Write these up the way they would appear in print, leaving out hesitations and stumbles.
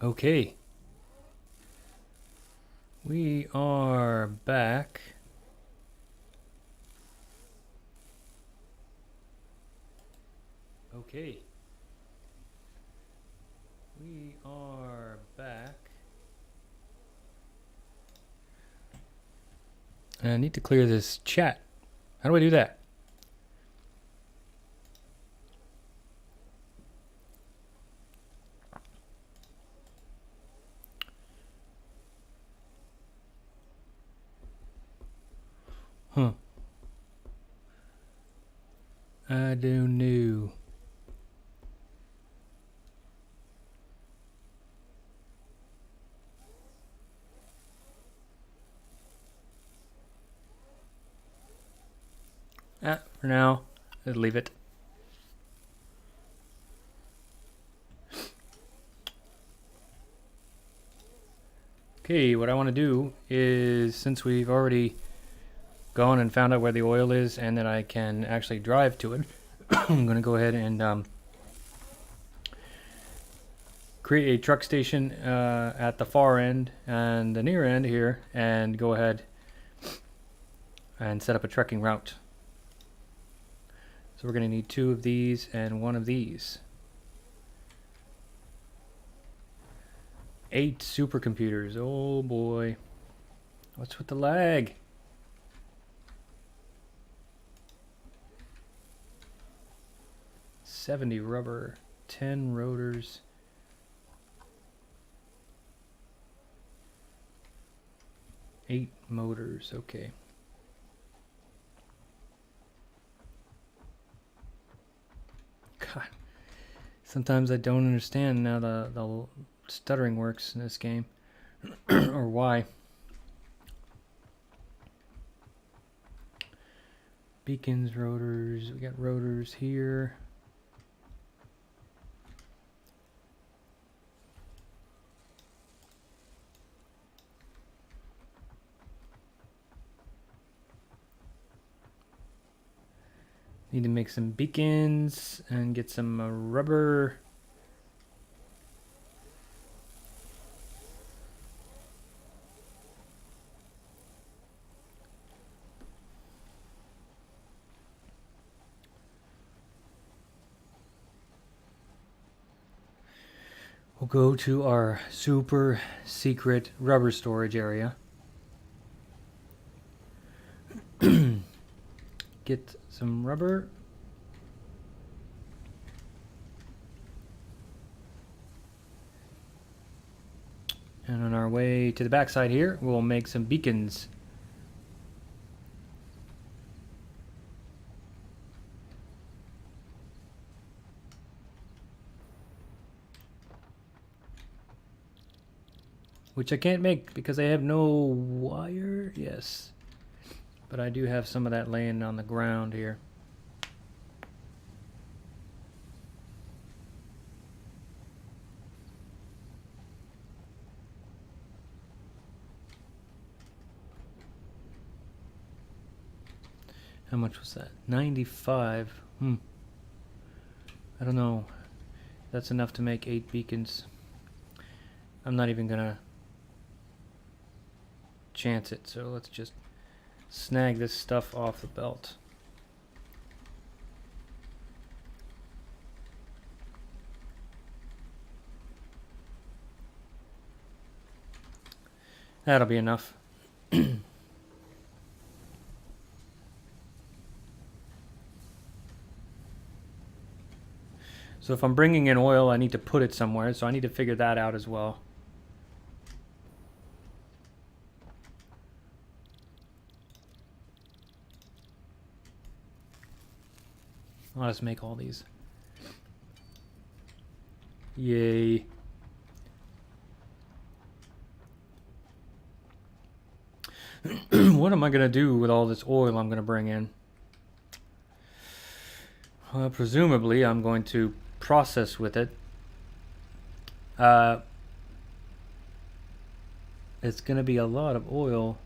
Okay, we are back. Okay, we are back. And I need to clear this chat. How do I do that? Huh. I don't know. For now, I'll leave it. Okay, what I want to do is, since we've already gone and found out where the oil is and that I can actually drive to it, I'm going to go ahead and create a truck station at the far end and the near end here, and go ahead and set up a trucking route. So we're going to need 2 of these and 1 of these. 8 supercomputers. Oh boy. What's with the lag? $70 rubber, 10 rotors. 8 motors. Okay. God. Sometimes I don't understand how the stuttering works in this game. Or why. Beacons, rotors. We got rotors here. Need to make some beacons and get some rubber. We'll go to our super secret rubber storage area. Get some rubber. And on our way to the backside here, we'll make some beacons. Which I can't make because I have no wire. Yes. But I do have some of that laying on the ground here. How much was that? 95. I don't know. That's enough to make 8 beacons. I'm not even gonna chance it, so let's just snag this stuff off the belt. That'll be enough. So if I'm bringing in oil, I need to put it somewhere, so I need to figure that out as well. Let us make all these. Yay. What am I going to do with all this oil I'm going to bring in? Well, presumably I'm going to process with it. It's going to be a lot of oil.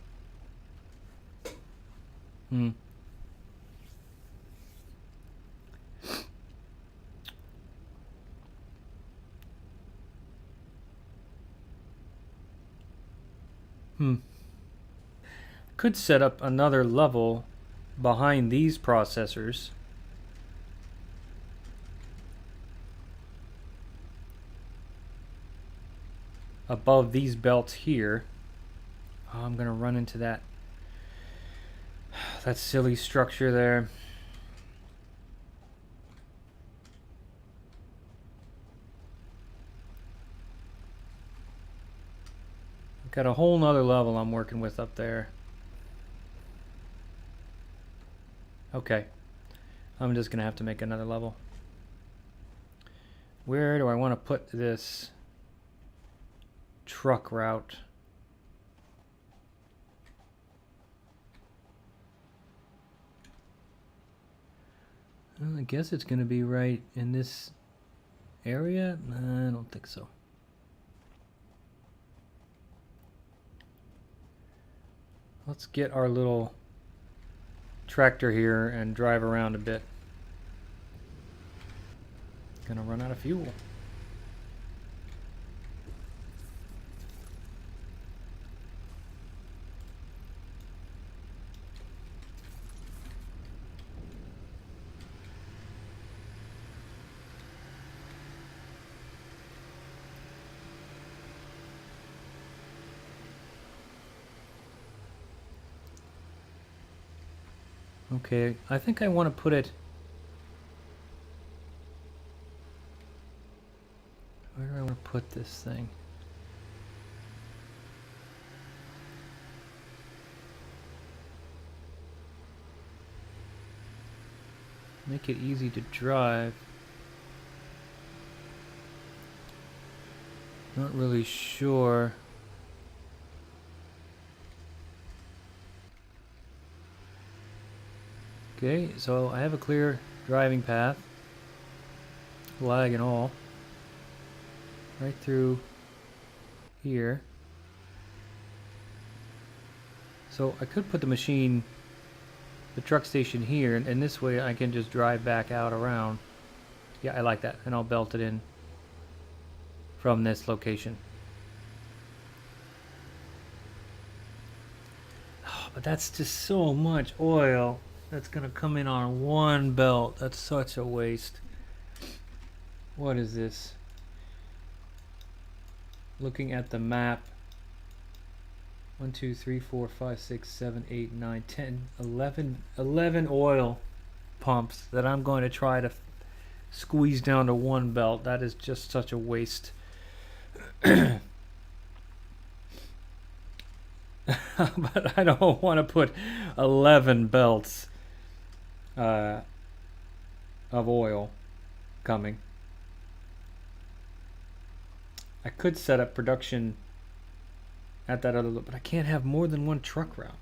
Could set up another level behind these processors. Above these belts here. Oh, I'm gonna run into that silly structure there. I've got a whole nother level I'm working with up there. Okay, I'm just gonna have to make another level. Where do I want to put this truck route? Well, I guess it's gonna be right in this area. Nah, I don't think so. Let's get our little tractor here and drive around a bit. Gonna run out of fuel. Okay, I think I want to put it... Where do I want to put this thing? Make it easy to drive. Not really sure. Okay, so I have a clear driving path, lag and all, right through here. So I could put the machine, the truck station here, and this way I can just drive back out around. Yeah, I like that, and I'll belt it in from this location. Oh, but that's just so much oil. That's gonna come in on one belt. That's such a waste. What is this? Looking at the map. 1, 2, 3, 4, 5, 6, 7, 8, 9, 10, 11 oil pumps that I'm going to try to squeeze down to one belt. That is just such a waste. But I don't want to put 11 belts of oil coming. I could set up production at that other, but I can't have more than one truck route.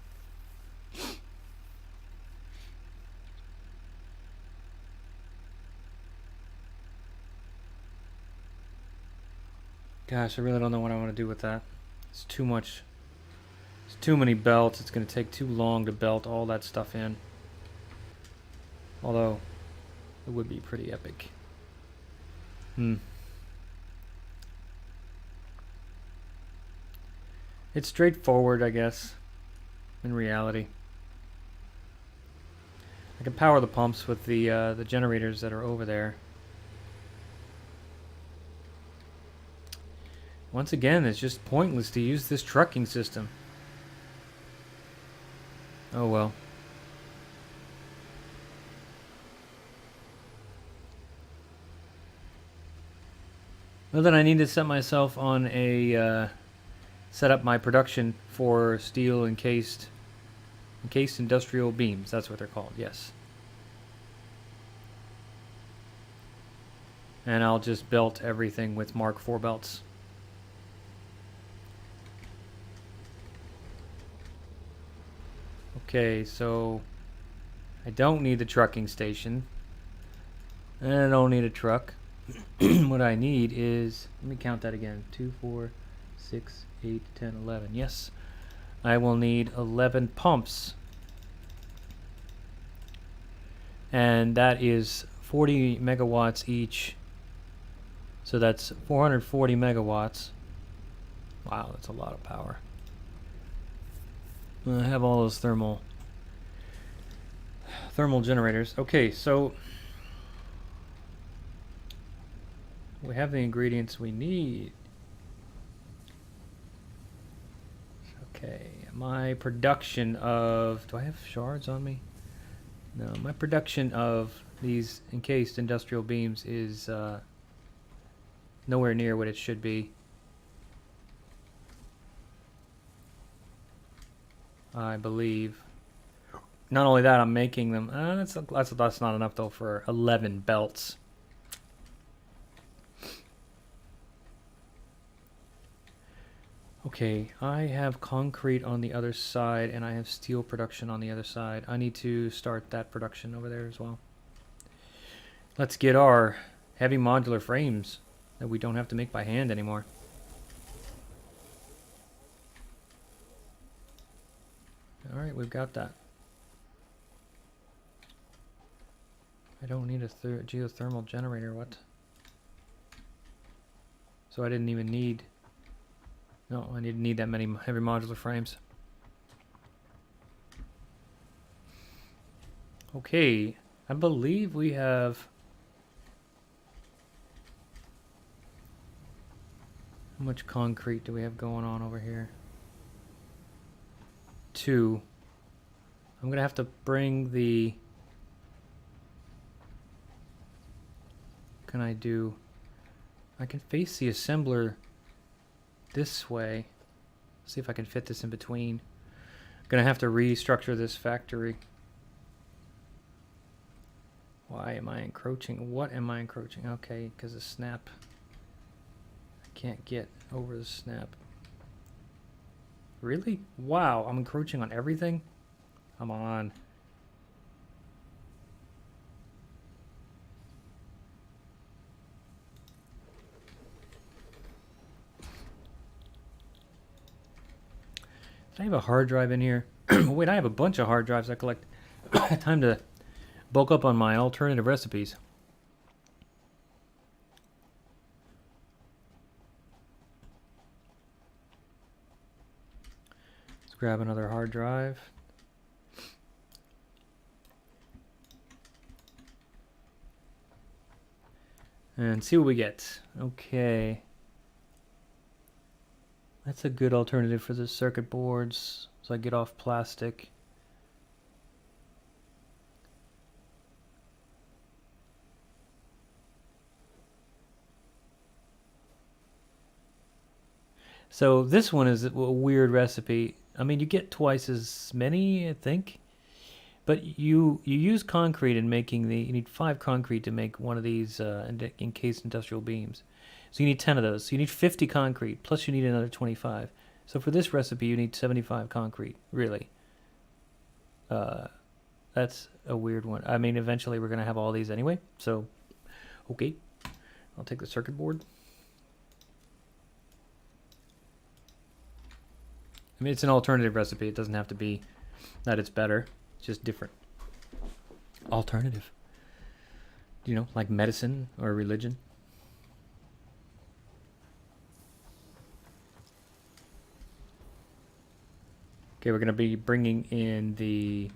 Gosh, I really don't know what I want to do with that. It's too much. It's too many belts. It's going to take too long to belt all that stuff in. Although, it would be pretty epic. It's straightforward, I guess, in reality. I can power the pumps with the generators that are over there. Once again, it's just pointless to use this trucking system. Oh well. Well, then I need to set myself on a set up my production for steel encased industrial beams. That's what they're called. Yes. And I'll just belt everything with Mark IV belts. Okay, so I don't need the trucking station. And I don't need a truck. What I need is, let me count that again. 2, 4, 6, 8, 10, 11. Yes. I will need 11 pumps. And that is 40 megawatts each. So that's 440 megawatts. Wow, that's a lot of power. I have all those thermal generators. Okay, so we have the ingredients we need. Okay, my production of... Do I have shards on me? No, my production of these encased industrial beams is nowhere near what it should be. I believe. Not only that, I'm making them... that's not enough, though, for 11 belts. Okay, I have concrete on the other side, and I have steel production on the other side. I need to start that production over there as well. Let's get our heavy modular frames that we don't have to make by hand anymore. Alright, we've got that. I don't need a geothermal generator, what? So I didn't even need... No, I didn't need that many heavy modular frames. Okay, I believe we have... How much concrete do we have going on over here? 2. I'm going to have to bring the... What can I do? I can face the assembler this way. See if I can fit this in between. I'm gonna have to restructure this factory. Why am I encroaching? What am I encroaching? Okay, because the snap. I can't get over the snap. Really? Wow, I'm encroaching on everything? Come on. I have a hard drive in here. Wait, I have a bunch of hard drives I collect. Time to bulk up on my alternative recipes. Let's grab another hard drive. And see what we get. Okay. That's a good alternative for the circuit boards, so I get off plastic. So this one is a weird recipe. I mean, you get twice as many, I think. But you use concrete in making the... You need 5 concrete to make one of these encased industrial beams. So you need 10 of those. So you need 50 concrete, plus you need another 25. So for this recipe, you need 75 concrete, really. That's a weird one. I mean, eventually we're going to have all these anyway. So, okay. I'll take the circuit board. I mean, it's an alternative recipe. It doesn't have to be that it's better. It's just different. Alternative. You know, like medicine or religion. Okay, we're going to be bringing in the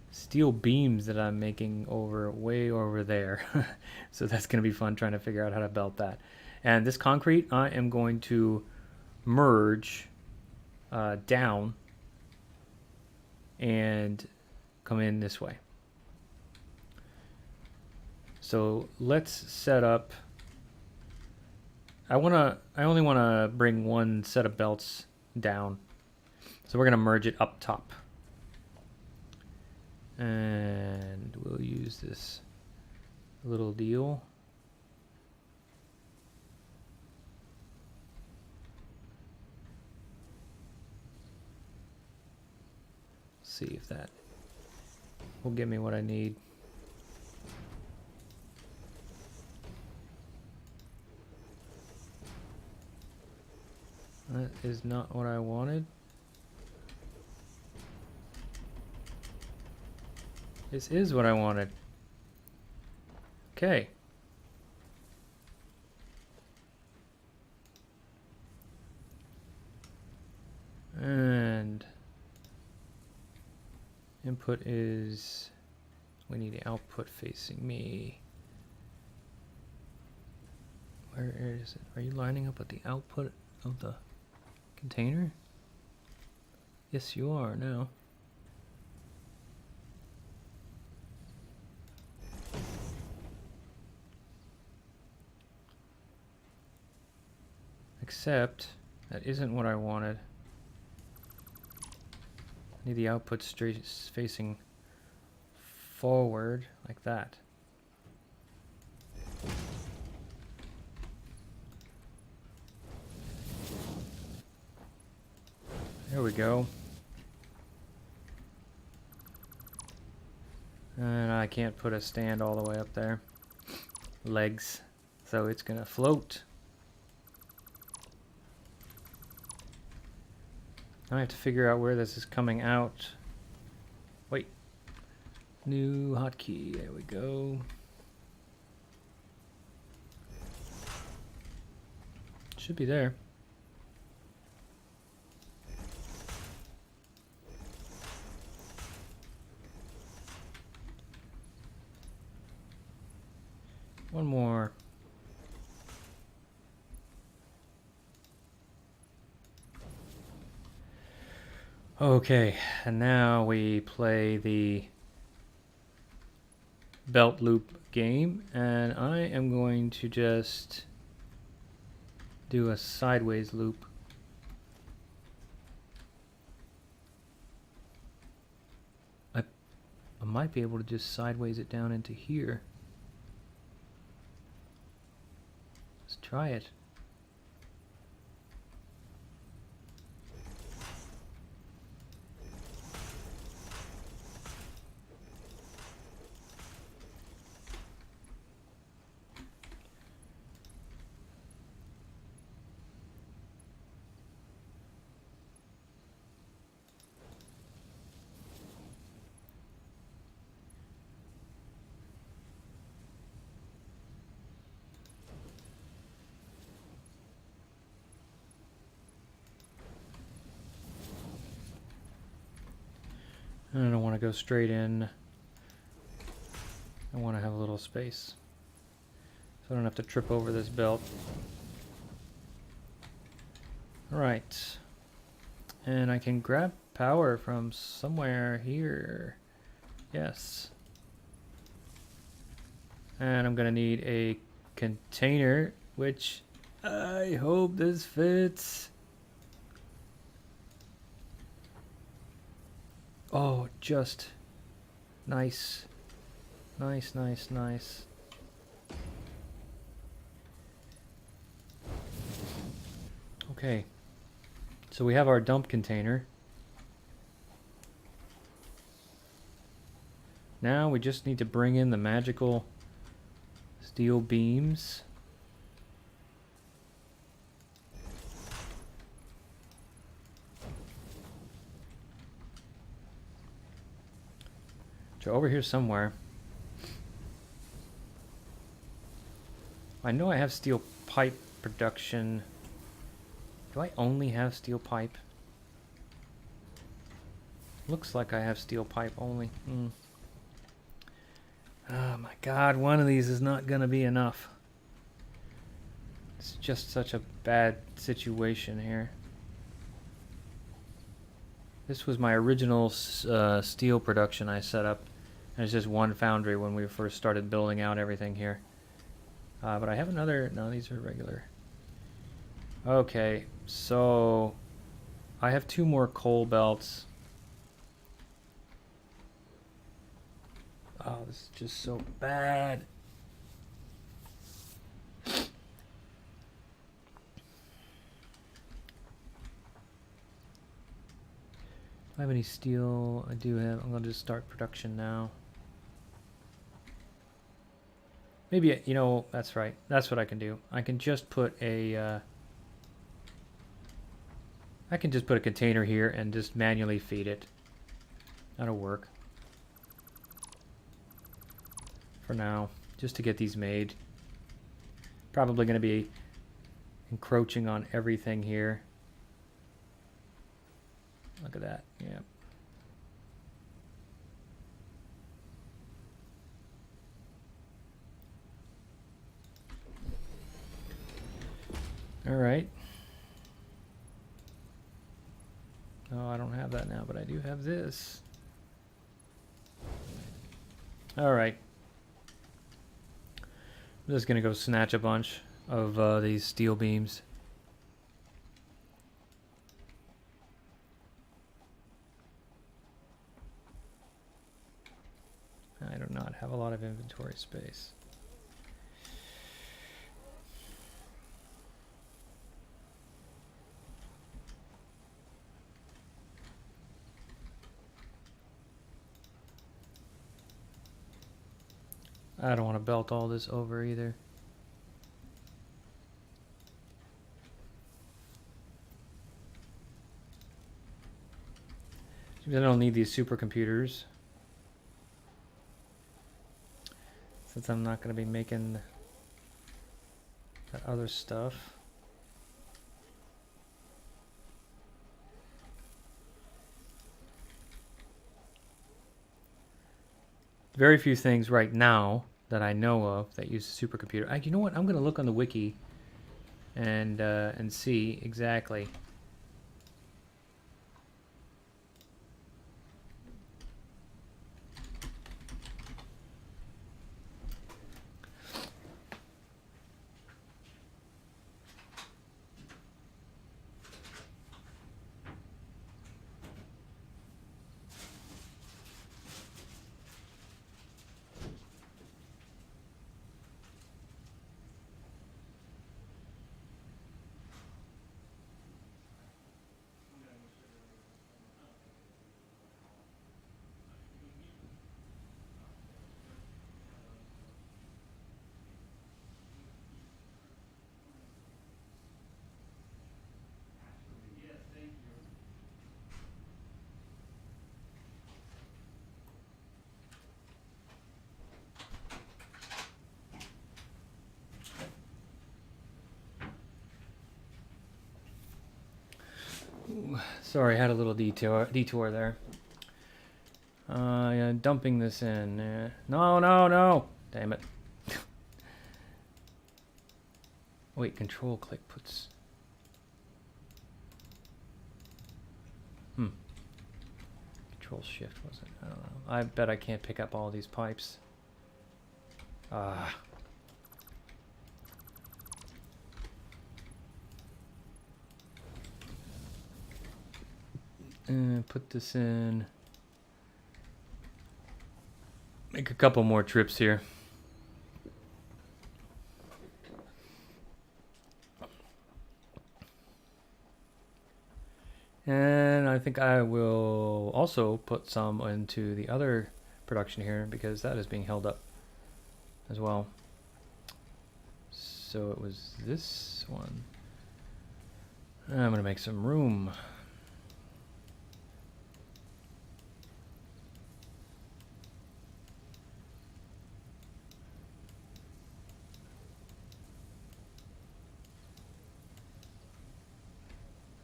steel beams that I'm making way over there. So that's going to be fun trying to figure out how to belt that. And this concrete, I am going to merge down and come in this way. So let's set up... I only want to bring one set of belts down. So we're going to merge it up top. And we'll use this little deal. See if that will give me what I need. That is not what I wanted. This is what I wanted. Okay. And input is, we need the output facing me. Where is it? Are you lining up with the output of the container? Yes, you are now. Except that isn't what I wanted. I need the output straight facing forward like that. There we go. And I can't put a stand all the way up there. Legs. So it's gonna float. Now I have to figure out where this is coming out. Wait. New hotkey. There we go. Should be there. One more. Okay, and now we play the belt loop game, and I am going to just do a sideways loop. I might be able to just sideways it down into here. Let's try it. I don't want to go straight in. I want to have a little space, so I don't have to trip over this belt. Alright. And I can grab power from somewhere here. Yes. And I'm going to need a container, which I hope this fits. Oh, just nice. Nice, nice, nice. Okay. So we have our dump container. Now we just need to bring in the magical steel beams. They're over here somewhere. I know I have steel pipe production. Do I only have steel pipe? Looks like I have steel pipe only. Oh my god, one of these is not going to be enough. It's just such a bad situation here. This was my original steel production I set up. And it's just one foundry when we first started building out everything here. But I have another... No, these are regular. Okay, so... I have 2 more coal belts. Oh, this is just so bad. Do I have any steel? I do have. I'm going to just start production now. Maybe, you know, that's right. That's what I can do. I can just put a... I can just put a container here and just manually feed it. That'll work. For now, just to get these made. Probably going to be encroaching on everything here. Look at that. Yeah. All right. Oh, I don't have that now, but I do have this. All right. I'm just gonna go snatch a bunch of these steel beams. I do not have a lot of inventory space. I don't want to belt all this over either. I don't need these supercomputers, since I'm not going to be making that other stuff. Very few things right now that I know of that use a supercomputer. You know what? I'm going to look on the wiki and see exactly. Sorry, I had a little detour there. Yeah, dumping this in. No. Damn it. Wait, control click puts... Control shift wasn't... I don't know. I bet I can't pick up all these pipes. And put this in. Make a couple more trips here. And I think I will also put some into the other production here, because that is being held up as well. So it was this one. I'm going to make some room.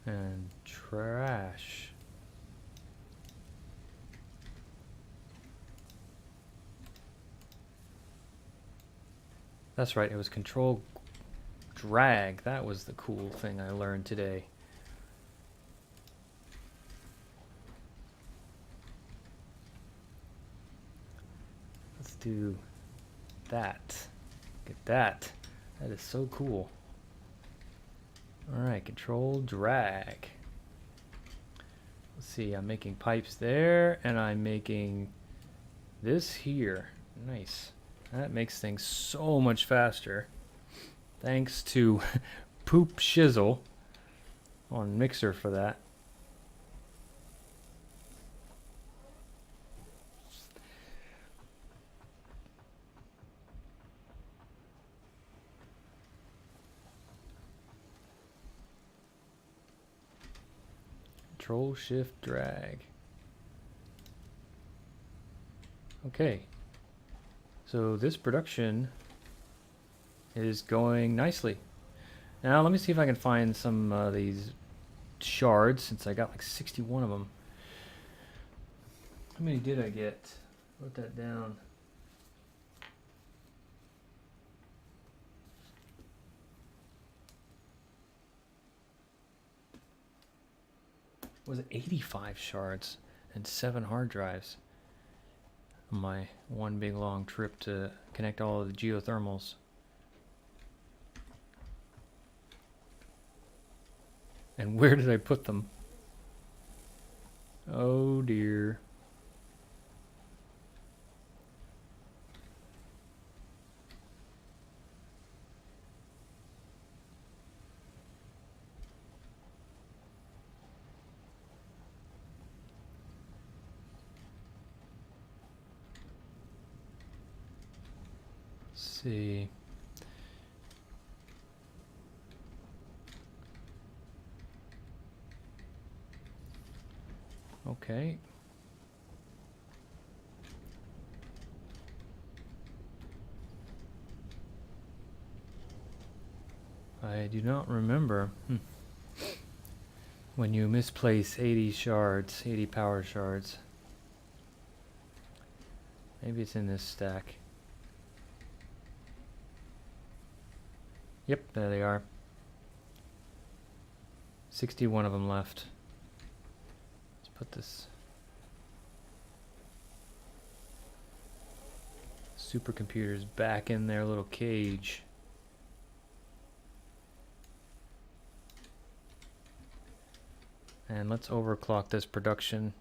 And trash. That's right, it was control drag. That was the cool thing I learned today. Let's do that. Get that. That is so cool. Alright, control drag. Let's see, I'm making pipes there, and I'm making this here. Nice. That makes things so much faster. Thanks to Poop Shizzle on Mixer for that. Control shift drag. Okay. So this production is going nicely. Now let me see if I can find some of these shards, since I got like 61 of them. How many did I get? Wrote that down. Was 85 shards and 7 hard drives on my one big long trip to connect all of the geothermals. And where did I put them? Oh dear. Let's see. Okay. I do not remember. When you misplace 80 shards, 80 power shards. Maybe it's in this stack. Yep, there they are. 61 of them left. Let's put this supercomputers back in their little cage. And let's overclock this production.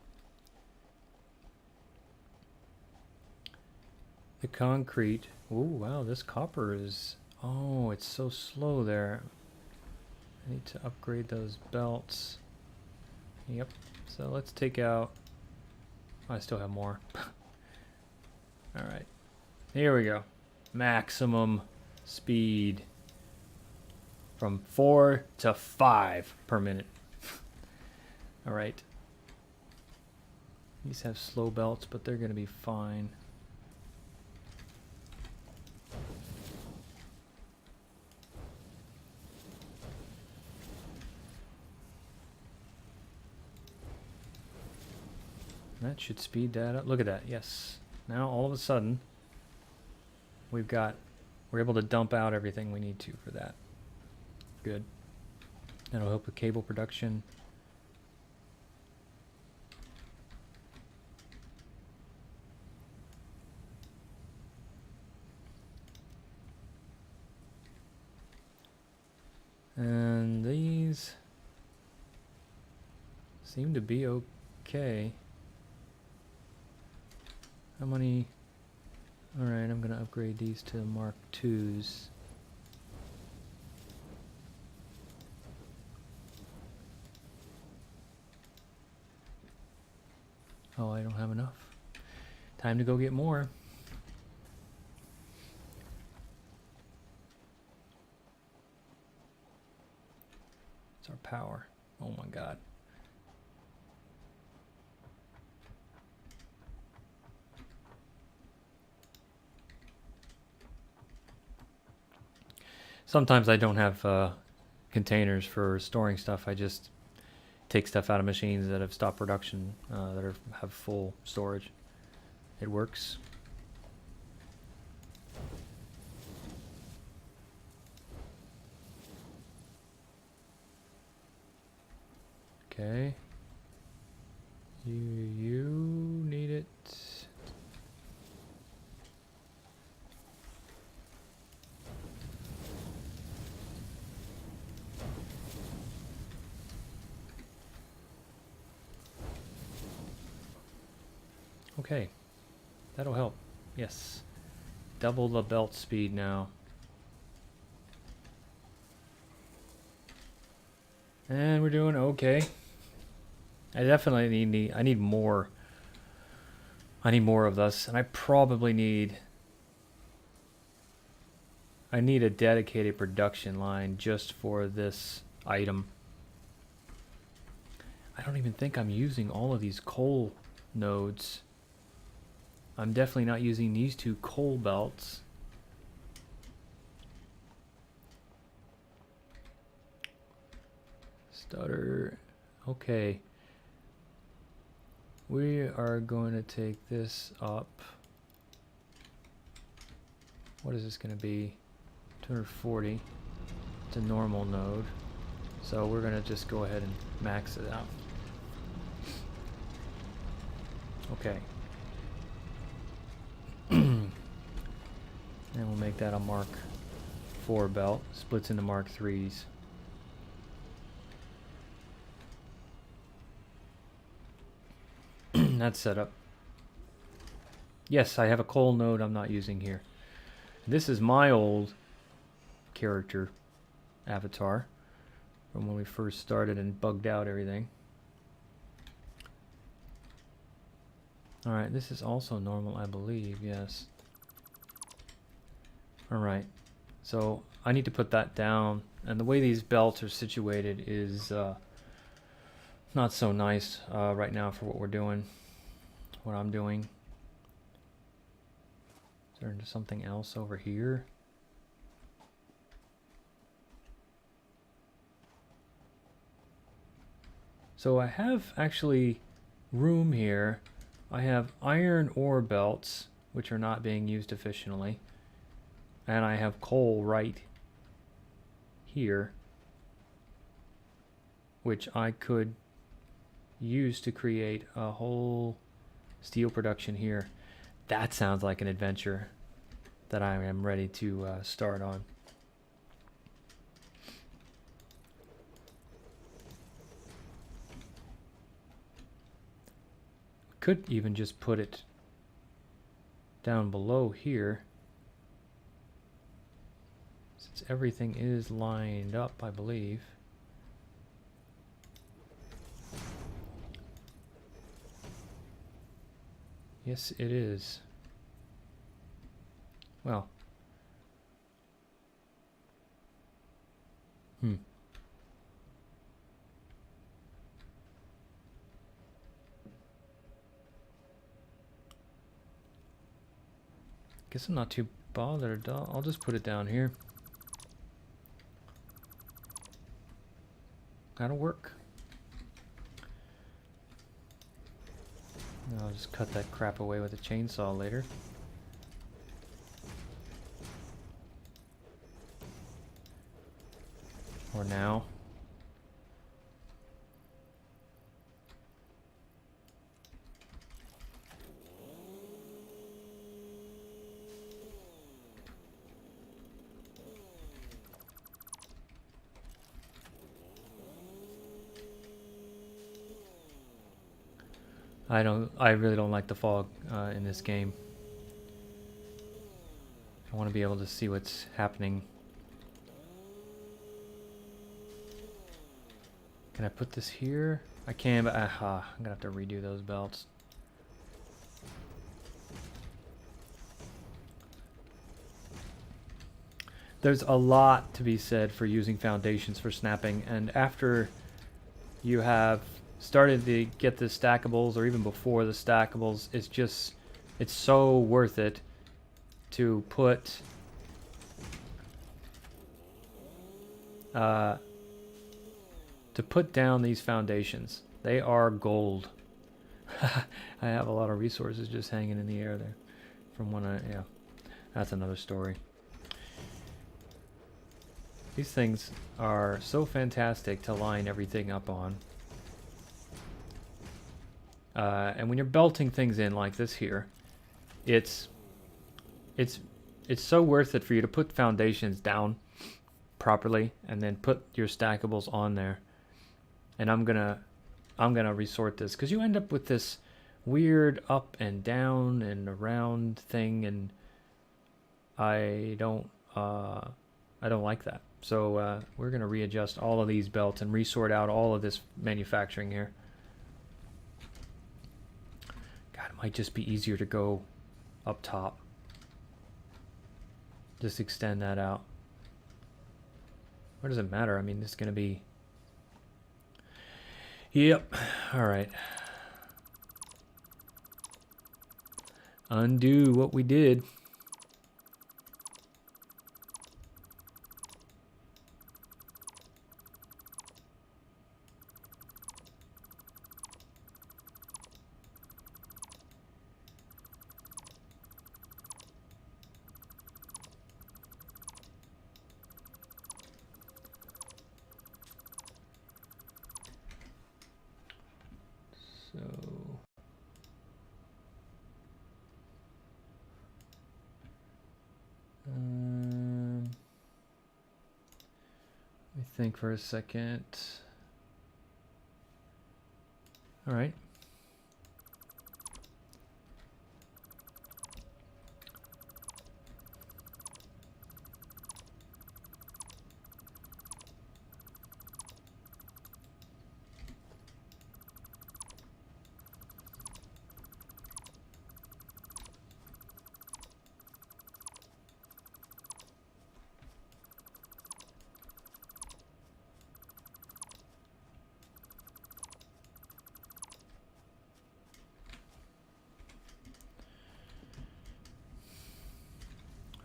The concrete. Oh wow, this copper is... Oh, it's so slow there. I need to upgrade those belts. Yep. So let's take out... I still have more. Alright. Here we go. Maximum speed. From 4 to 5 per minute. Alright. These have slow belts, but they're going to be fine. That should speed that up. Look at that. Yes. Now all of a sudden we're able to dump out everything we need to for that. Good. That'll help with cable production. And these seem to be okay. How many? Alright, I'm going to upgrade these to Mark IIs. Oh, I don't have enough. Time to go get more. It's our power. Oh my god. Sometimes I don't have containers for storing stuff. I just take stuff out of machines that have stopped production, that have full storage. It works. Okay. You need it. Okay, that'll help. Yes, double the belt speed now. And we're doing okay. I definitely need more. I need more of this, and I probably need... I need a dedicated production line just for this item. I don't even think I'm using all of these coal nodes. I'm definitely not using these two coal belts. Stutter. Okay. We are going to take this up. What is this going to be? 240. It's a normal node. So we're going to just go ahead and max it out. Okay. And we'll make that a Mark IV belt. Splits into Mark IIIs. That's set up. Yes, I have a coal node I'm not using here. This is my old character avatar from when we first started and bugged out everything. Alright, this is also normal, I believe, yes. Alright, so I need to put that down, and the way these belts are situated is not so nice right now for what we're doing, what I'm doing. Is there something else over here? So I have actually room here. I have iron ore belts, which are not being used efficiently. And I have coal right here, which I could use to create a whole steel production here. That sounds like an adventure that I am ready to start on. Could even just put it down below here, since everything is lined up, I believe. Yes, it is. Well. Guess I'm not too bothered. I'll just put it down here. That'll work. I'll just cut that crap away with a chainsaw later. Or now. I really don't like the fog in this game. I want to be able to see what's happening. Can I put this here? I can, but I'm gonna have to redo those belts. There's a lot to be said for using foundations for snapping, and after you have started to get the stackables, or even before the stackables, it's so worth it to put down these foundations. They are gold. I have a lot of resources just hanging in the air there from when yeah, that's another story. These things are so fantastic to line everything up on. And when you're belting things in like this here, it's so worth it for you to put foundations down properly and then put your stackables on there. And I'm gonna resort this, because you end up with this weird up and down and around thing, and I don't like that. So we're gonna readjust all of these belts and resort out all of this manufacturing here. God, it might just be easier to go up top. Just extend that out. What does it matter? I mean, it's gonna be... Yep. Alright. Undo what we did. So think for a second. All right.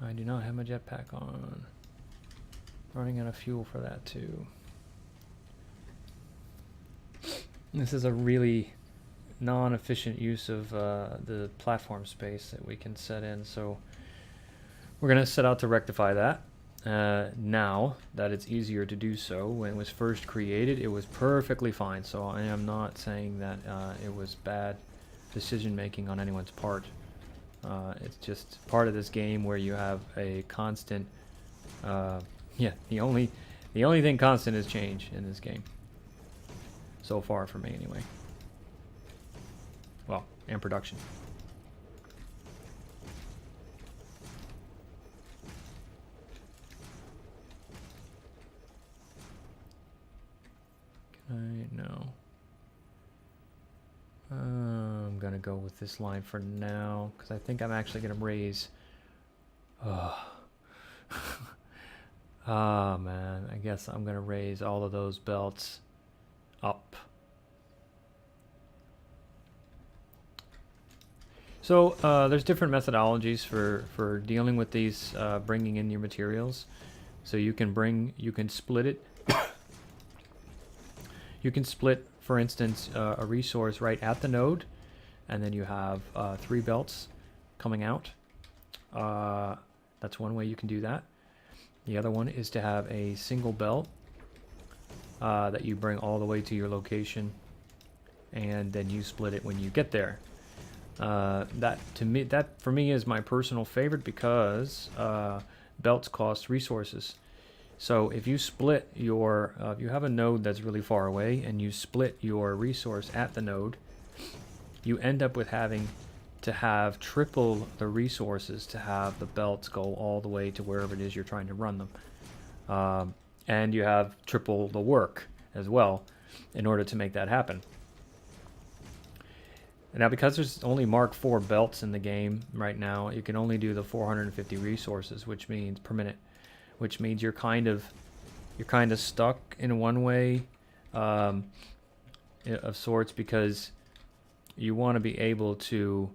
I do not have my jetpack on. Running out of fuel for that too. This is a really non-efficient use of the platform space that we can set in, so we're going to set out to rectify that. Now that it's easier to do so. When it was first created, it was perfectly fine, so I am not saying that it was bad decision making on anyone's part. It's just part of this game where you have a constant yeah, the only thing constant is change in this game. So far for me anyway. Well, and production. Can I? No. I'm gonna go with this line for now because I think I'm actually gonna raise. Ah, man, I guess I'm gonna raise all of those belts up. So there's different methodologies for dealing with these, bringing in your materials. So you can split it. You can split, for instance, a resource right at the node, and then you have 3 belts coming out. That's one way you can do that. The other one is to have a single belt that you bring all the way to your location, and then you split it when you get there. That for me is my personal favorite because belts cost resources. So if you split your, if you have a node that's really far away and you split your resource at the node, you end up with having to have triple the resources to have the belts go all the way to wherever it is you're trying to run them. And you have triple the work as well in order to make that happen. Now, because there's only Mark IV belts in the game right now, you can only do the 450 resources, which means per minute, which means you're kind of stuck in one way of sorts, because you want to be able to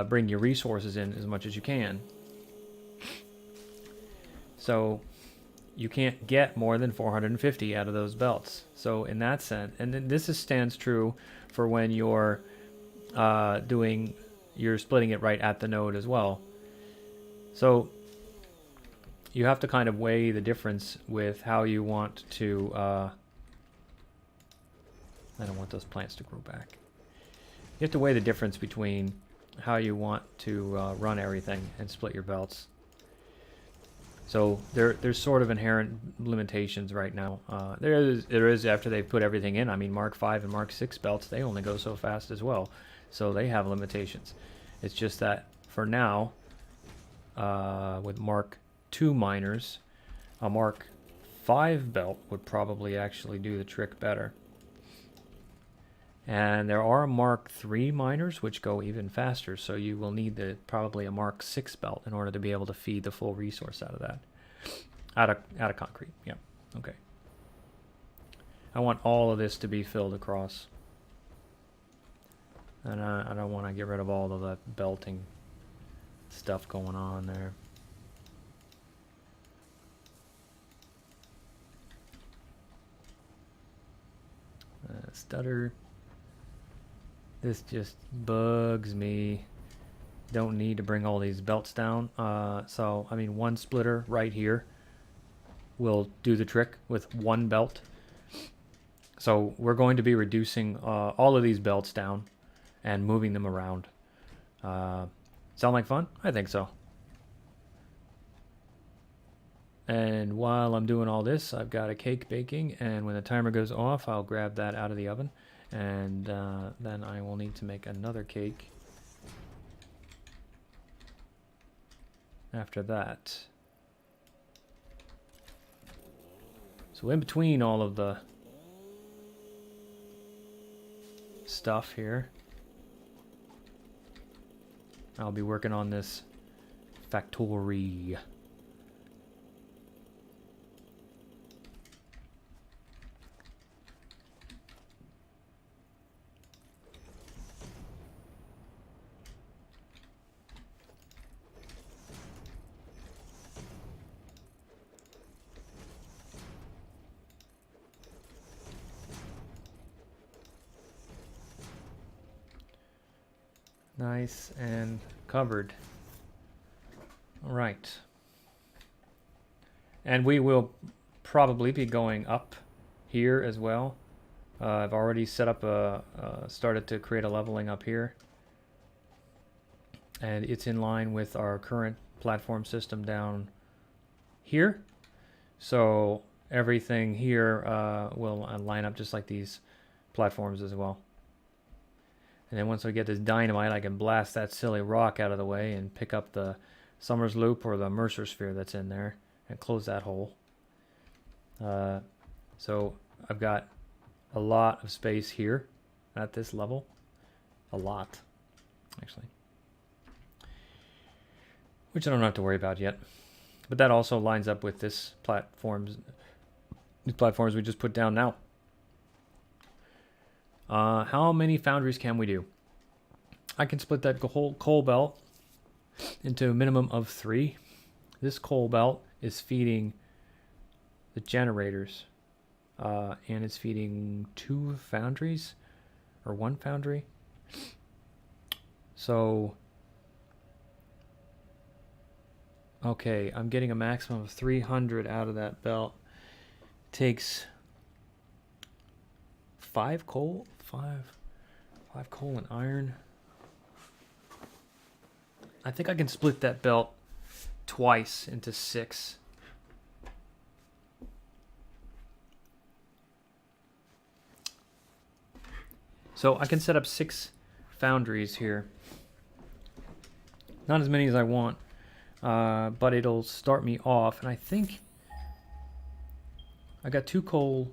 bring your resources in as much as you can. So you can't get more than 450 out of those belts. So in that sense, and then this stands true for when you're you're splitting it right at the node as well. So you have to kind of weigh the difference with how you want to, I don't want those plants to grow back. You have to weigh the difference between how you want to run everything and split your belts. So there's sort of inherent limitations right now. There is after they've put everything in. I mean, Mark V and Mark VI belts, they only go so fast as well. So they have limitations. It's just that for now, with Mark II miners, a Mark V belt would probably actually do the trick better. And there are Mark III miners which go even faster, so you will need probably a Mark VI belt in order to be able to feed the full resource out of that. Out of concrete, yeah, okay. I want all of this to be filled across. And I don't want to get rid of all of that belting stuff going on there. Stutter. This just bugs me. Don't need to bring all these belts down. So, I mean, one splitter right here will do the trick with one belt. So we're going to be reducing all of these belts down and moving them around. Sound like fun? I think so. And while I'm doing all this, I've got a cake baking, and when the timer goes off, I'll grab that out of the oven, and then I will need to make another cake after that. So in between all of the stuff here, I'll be working on this factory. Nice and covered. All right. And we will probably be going up here as well. I've already set up started to create a leveling up here. And it's in line with our current platform system down here. So everything here will line up just like these platforms as well. And then once I get this dynamite, I can blast that silly rock out of the way and pick up the Summers Loop or the Mercer Sphere that's in there and close that hole. So I've got a lot of space here at this level. A lot, actually. Which I don't have to worry about yet. But that also lines up with these platforms we just put down now. How many foundries can we do? I can split that whole coal belt into a minimum of 3. This coal belt is feeding the generators, and it's feeding 2 foundries, or 1 foundry. So, okay, I'm getting a maximum of 300 out of that belt. It takes 5 coal and iron. I think I can split that belt twice into 6. So I can set up 6 foundries here. Not as many as I want, but it'll start me off. And I think I got 2 coal.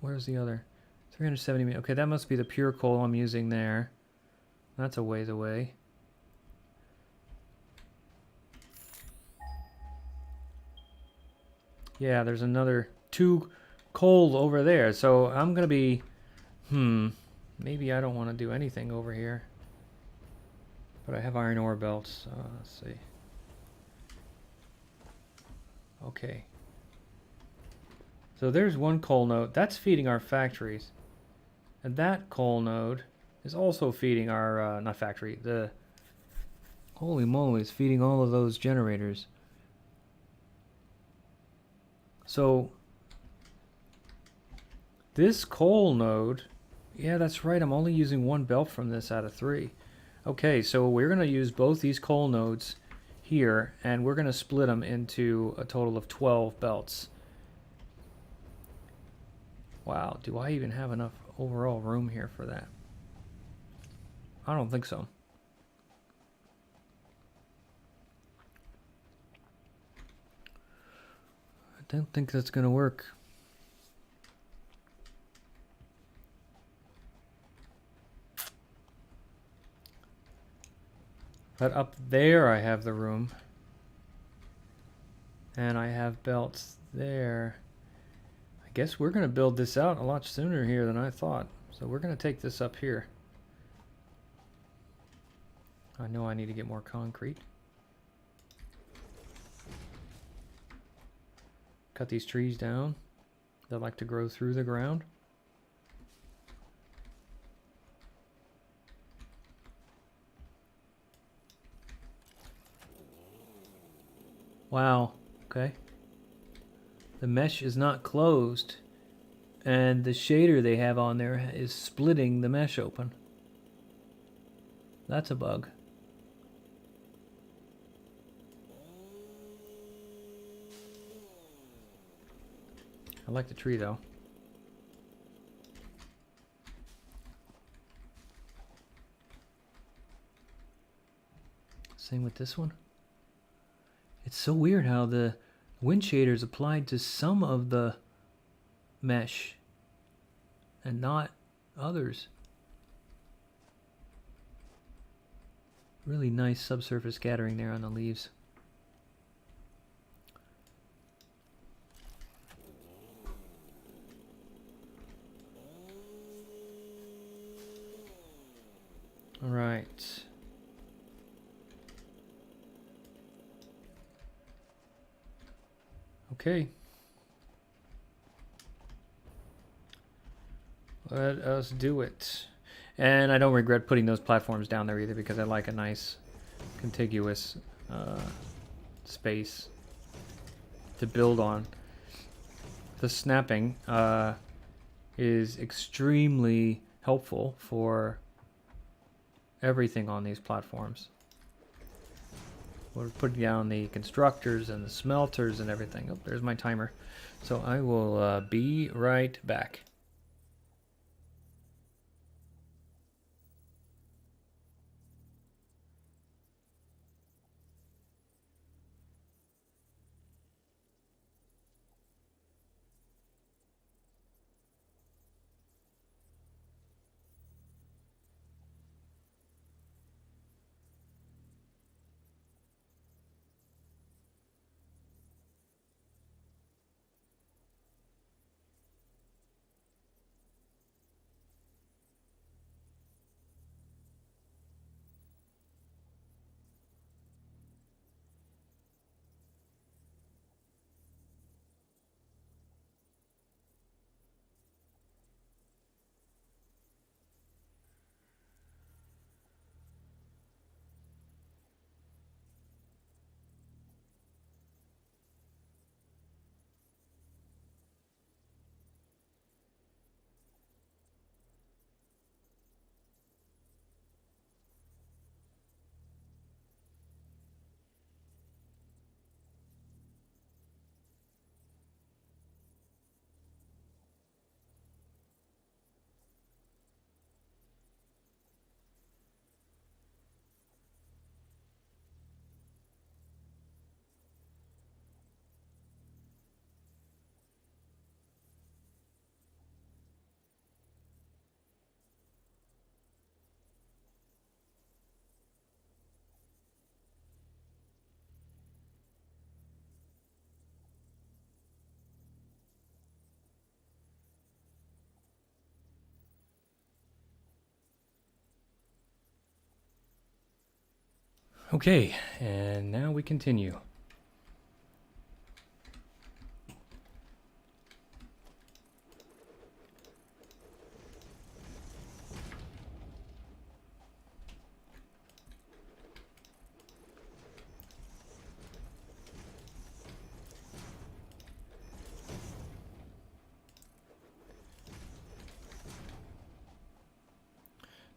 Where's the other? 370. Okay, that must be the pure coal I'm using there. That's a ways away. Yeah, there's another 2 coal over there. So I'm going to be... maybe I don't want to do anything over here. But I have iron ore belts. Let's see. Okay. So there's 1 coal node. That's feeding our factories. And that coal node is also feeding our, not factory, the... Holy moly, it's feeding all of those generators. So, this coal node... Yeah, that's right, I'm only using 1 belt from this out of 3. Okay, so we're going to use both these coal nodes here, and we're going to split them into a total of 12 belts. Wow, do I even have enough overall room here for that? I don't think so. I don't think that's going to work. But up there I have the room. And I have belts there. I guess we're going to build this out a lot sooner here than I thought. So we're going to take this up here. I know I need to get more concrete. Cut these trees down. They like to grow through the ground. Wow, okay. The mesh is not closed, and the shader they have on there is splitting the mesh open. That's a bug. I like the tree though. Same with this one. It's so weird how the wind shader is applied to some of the mesh and not others. Really nice subsurface scattering there on the leaves. All right. Okay. Let us do it. And I don't regret putting those platforms down there either, because I like a nice contiguous space to build on. The snapping is extremely helpful for everything on these platforms. We're putting down the constructors and the smelters and everything. Oh, there's my timer. So I will be right back. Okay, and now we continue.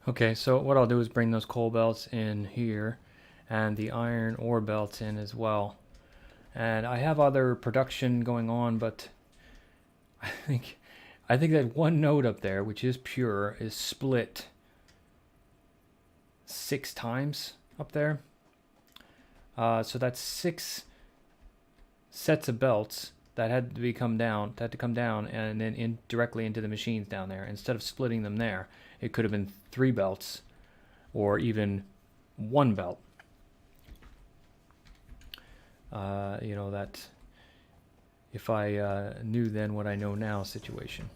Okay, so what I'll do is bring those coal belts in here and the iron ore belts in as well. And I have other production going on, but I think that one node up there, which is pure, is split 6 times up there. So that's 6 sets of belts that had to come down, and then directly into the machines down there. Instead of splitting them there, it could have been 3 belts, or even 1 belt. You know, that if I knew then what I know now situation.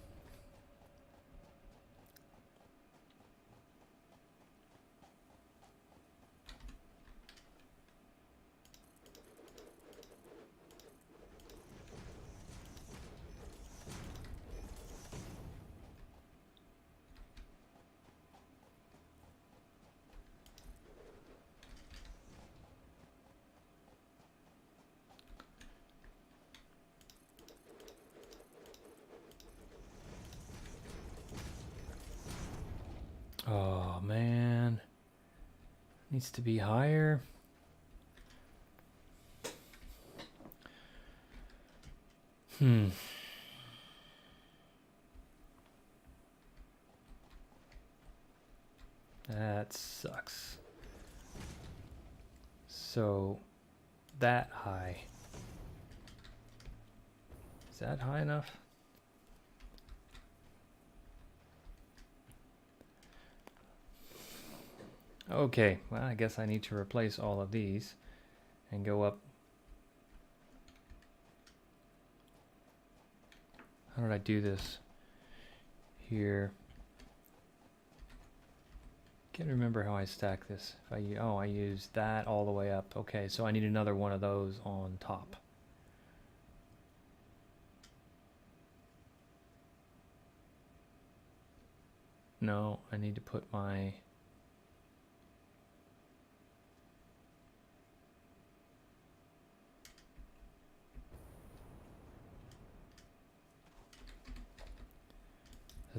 Oh man, needs to be higher. that sucks. So that high. Is that high enough? Okay, well, I guess I need to replace all of these and go up. How did I do this? Here. Can't remember how I stack this. If I used that all the way up. Okay, so I need another one of those on top. No, I need to put my...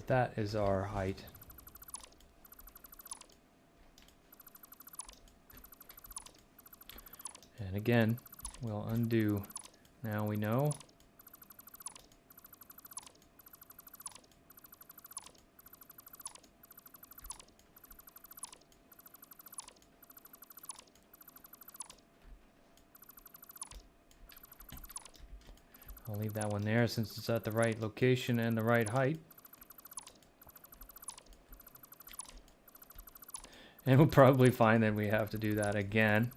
That is our height. And again, we'll undo. Now we know. I'll leave that one there since it's at the right location and the right height. And we'll probably find that we have to do that again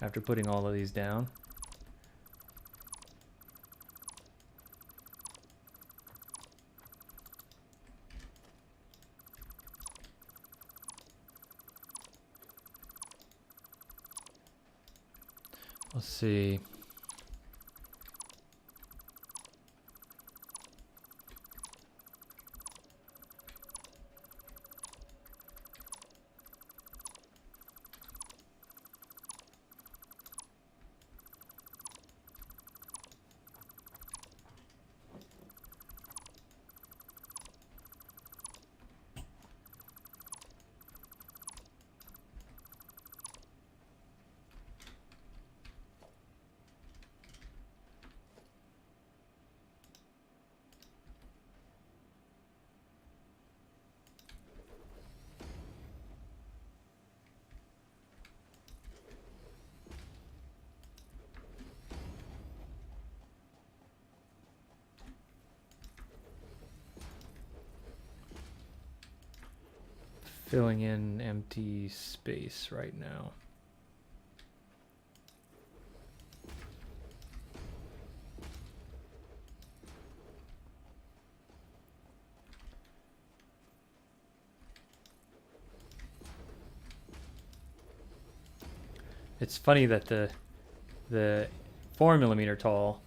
after putting all of these down. Let's see. Filling in empty space right now. It's funny that the 4mm tall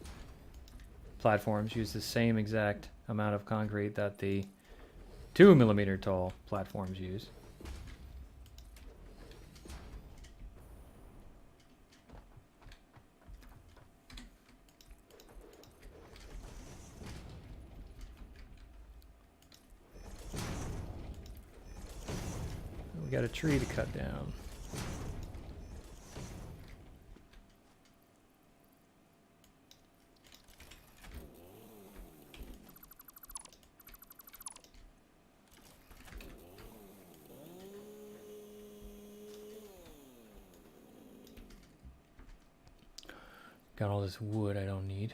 platforms use the same exact amount of concrete that the 2mm tall platforms use. We got a tree to cut down. Got all this wood I don't need.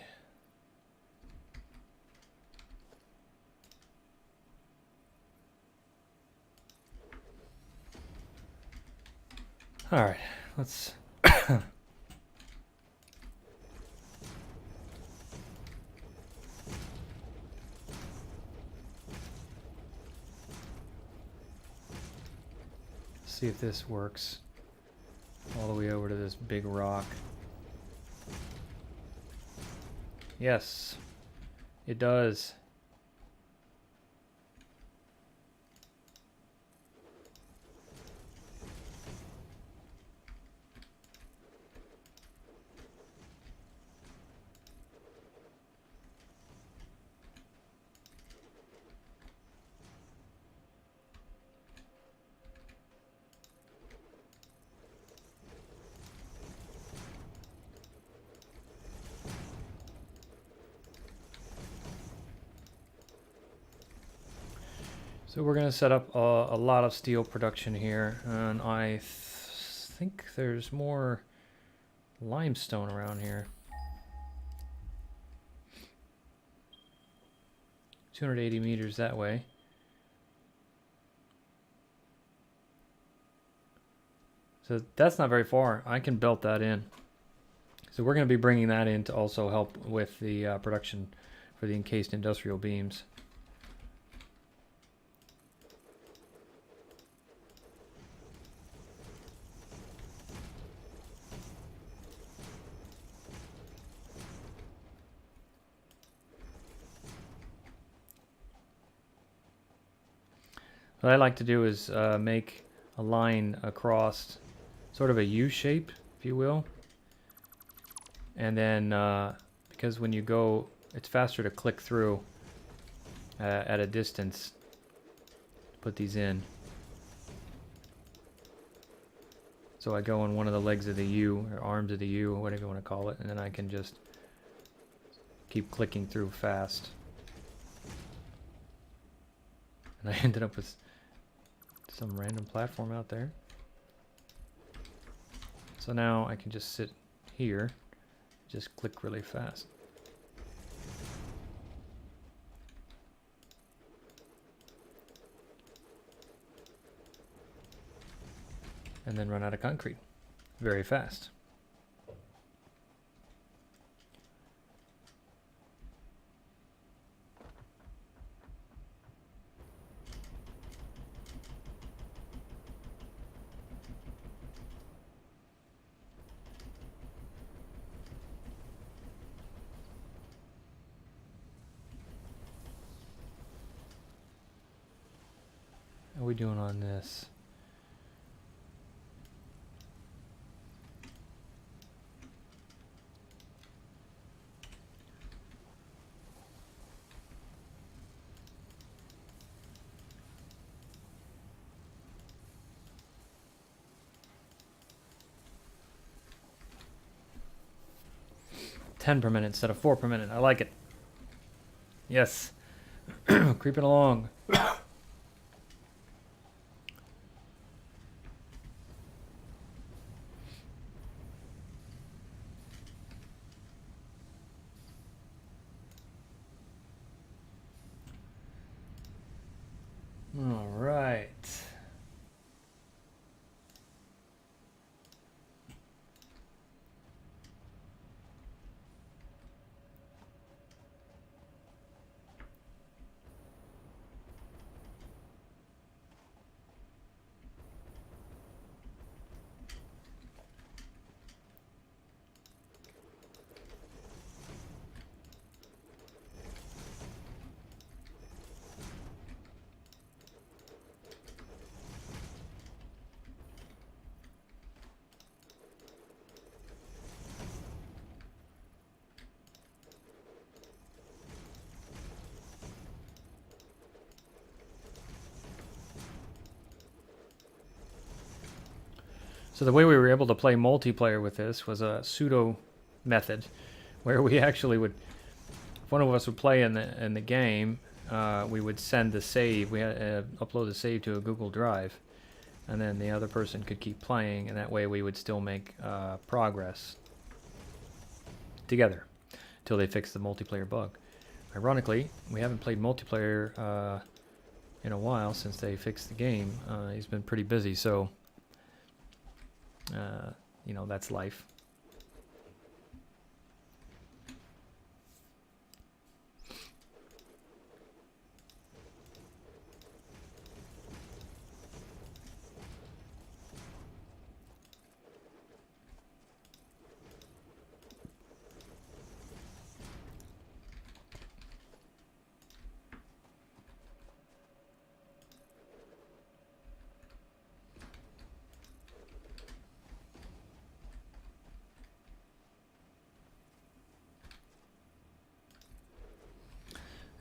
All right, let's see if this works all the way over to this big rock. Yes, it does. So we're going to set up a lot of steel production here, and I think there's more limestone around here. 280 meters that way. So that's not very far. I can belt that in. So we're going to be bringing that in to also help with the production for the encased industrial beams. What I like to do is make a line across sort of a U shape, if you will. And then, because when you go, it's faster to click through at a distance. Put these in. So I go in one of the legs of the U, or arms of the U, or whatever you want to call it, and then I can just keep clicking through fast. And I ended up with some random platform out there. So now I can just sit here, just click really fast. And then run out of concrete very fast. How are we doing on this? $10 per minute instead of $4 per minute. I like it. Yes. Creeping along. All right. So the way we were able to play multiplayer with this was a pseudo method, where we actually would, if one of us would play in the game, we would send the save. We had upload the save to a Google Drive, and then the other person could keep playing, and that way we would still make progress together until they fixed the multiplayer bug. Ironically, we haven't played multiplayer in a while since they fixed the game. He's been pretty busy, so. You know, that's life.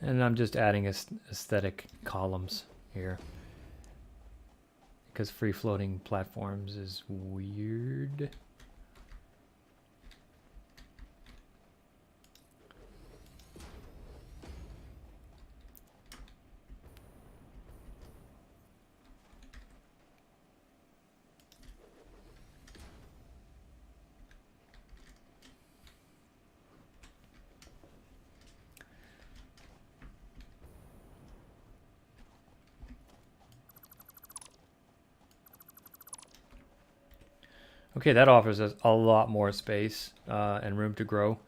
And I'm just adding aesthetic columns here, because free floating platforms is weird. Okay, that offers us a lot more space and room to grow.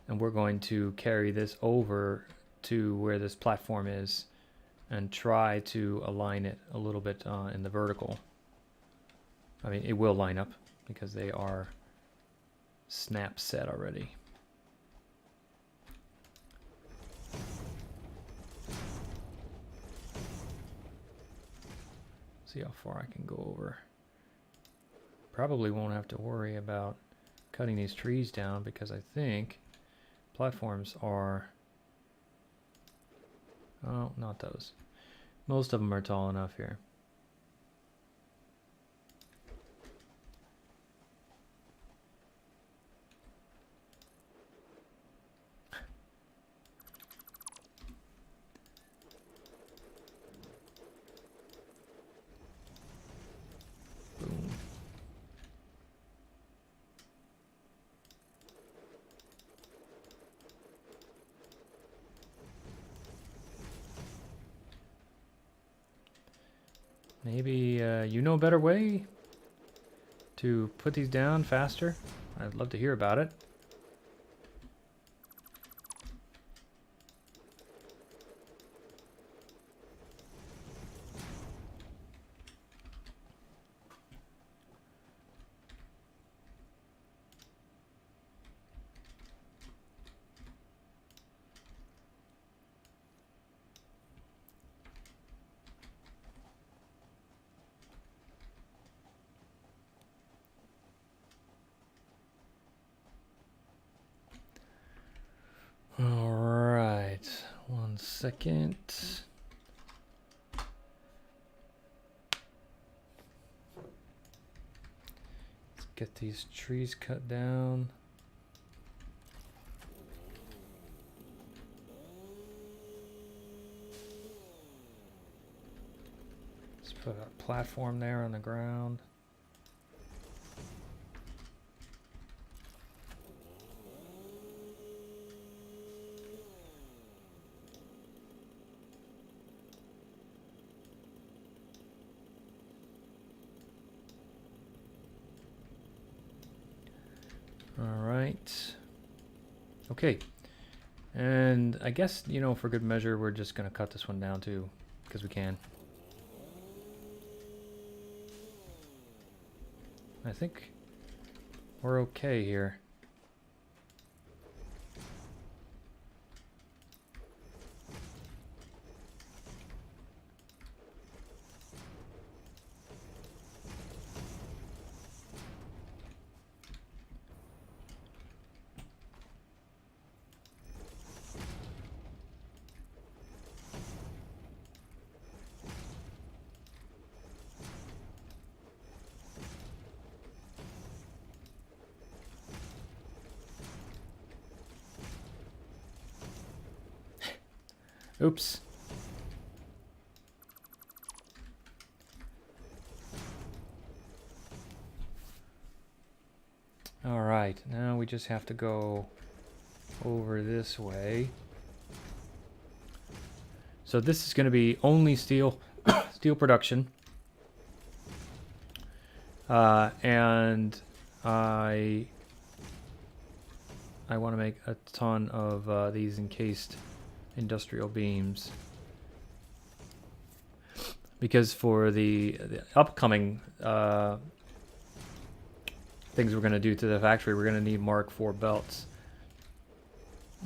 And we're going to carry this over to where this platform is and try to align it a little bit in the vertical. I mean, it will line up because they are snap set already. See how far I can go over. Probably won't have to worry about cutting these trees down because I think platforms are, oh, not those. Most of them are tall enough here. Boom. Maybe you know a better way to put these down faster? I'd love to hear about it. All right, 1 second. Let's get these trees cut down. Let's put a platform there on the ground. All right. Okay. And I guess, you know, for good measure, we're just going to cut this one down too, because we can. I think we're okay here. Oops. All right, now we just have to go over this way. So this is going to be only steel, steel production. And I want to make a ton of these encased industrial beams, because for the upcoming things we're going to do to the factory, we're going to need Mark IV belts.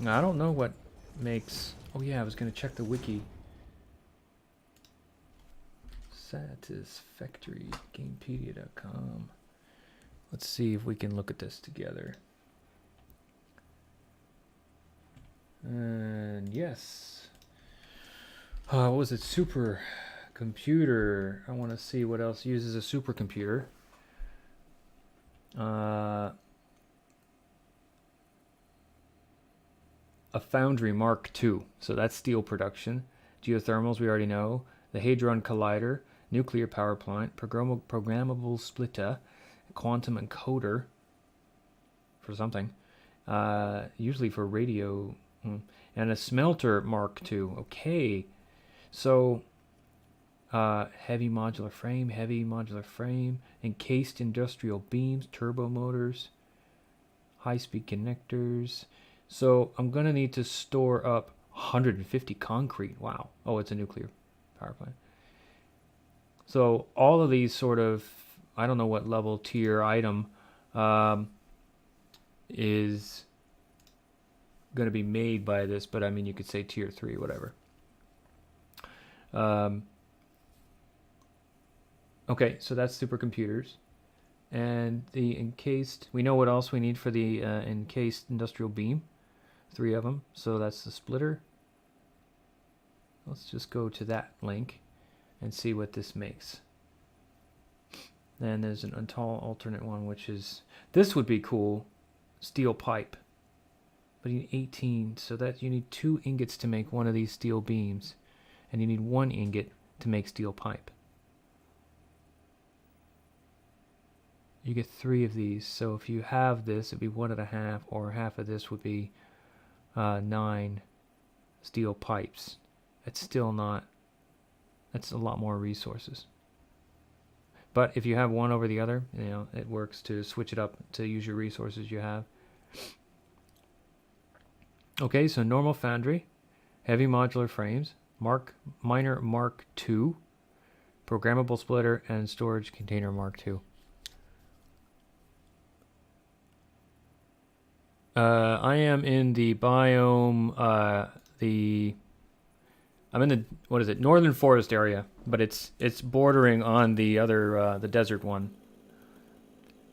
Now, I don't know what makes... Oh yeah, I was going to check the wiki. Satisfactory, Gamepedia.com. Let's see if we can look at this together. And yes. What was it? Supercomputer. I want to see what else uses a supercomputer. A foundry Mark II. So that's steel production. Geothermals, we already know. The Hadron Collider. Nuclear power plant. Programmable splitter. Quantum encoder. For something. Usually for radio... And a smelter Mark II. Okay. So, Heavy modular frame, encased industrial beams, turbo motors, high-speed connectors. So I'm going to need to store up 150 concrete. Wow. Oh, it's a nuclear power plant. So all of these sort of, I don't know what level tier item is going to be made by this, but I mean, you could say tier 3, whatever. Okay, so that's supercomputers. And the encased, we know what else we need for the encased industrial beam. 3 of them, so that's the splitter. Let's just go to that link and see what this makes. Then there's an alternate one, which is, this would be cool, steel pipe. But you need 18, so that you need 2 ingots to make one of these steel beams, and you need 1 ingot to make steel pipe. You get 3 of these, so if you have this, it'd be 1.5, or half of this would be 9 steel pipes. It's still not, that's a lot more resources. But if you have one over the other, you know, it works to switch it up to use your resources you have. Okay, so normal foundry, heavy modular frames, minor Mark II, programmable splitter, and storage container Mark II. I am in the biome, I'm in the, what is it, northern forest area, but it's bordering on the other, the desert one.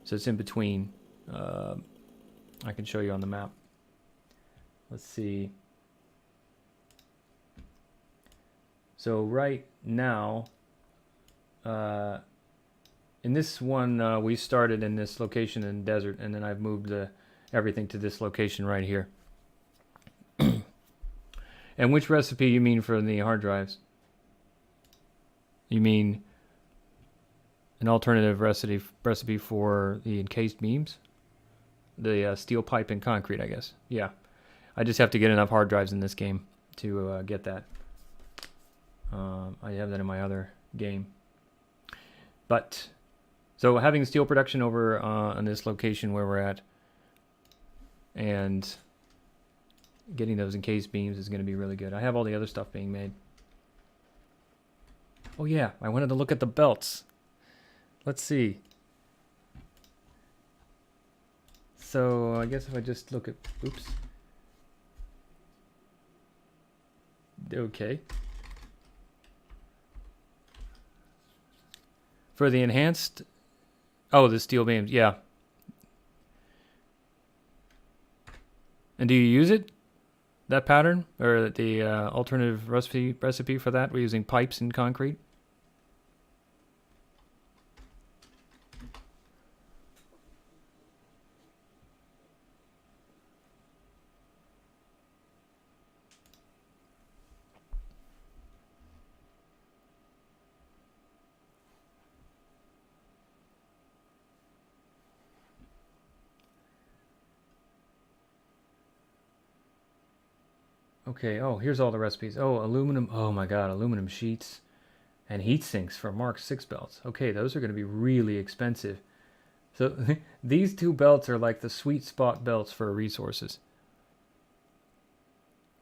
So it's in between. I can show you on the map. Let's see. So right now, in this one, we started in this location in the desert, and then I've moved everything to this location right here. And which recipe you mean for the hard drives? You mean an alternative recipe for the encased beams? The steel pipe and concrete, I guess. Yeah. I just have to get enough hard drives in this game to get that. I have that in my other game. But, so having steel production over on this location where we're at, and getting those encased beams is going to be really good. I have all the other stuff being made. Oh yeah, I wanted to look at the belts. Let's see. So I guess if I just look at, oops. Okay. For the enhanced, oh, the steel beams, yeah. And do you use it? That pattern? Or the alternative recipe for that? We're using pipes and concrete? Okay, oh, here's all the recipes. Oh, aluminum, oh my god, aluminum sheets and heat sinks for Mark 6 belts. Okay, those are going to be really expensive. So these 2 belts are like the sweet spot belts for resources.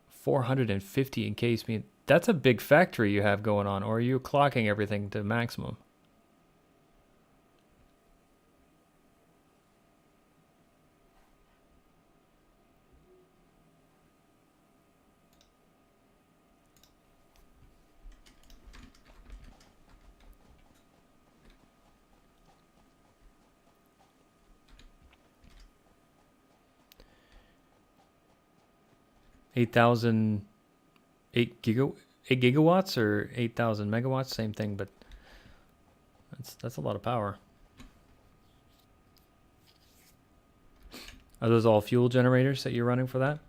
450 encased beam. That's a big factory you have going on, or are you clocking everything to maximum? Eight gigawatts or 8,000 megawatts, same thing, but that's a lot of power. Are those all fuel generators that you're running for that?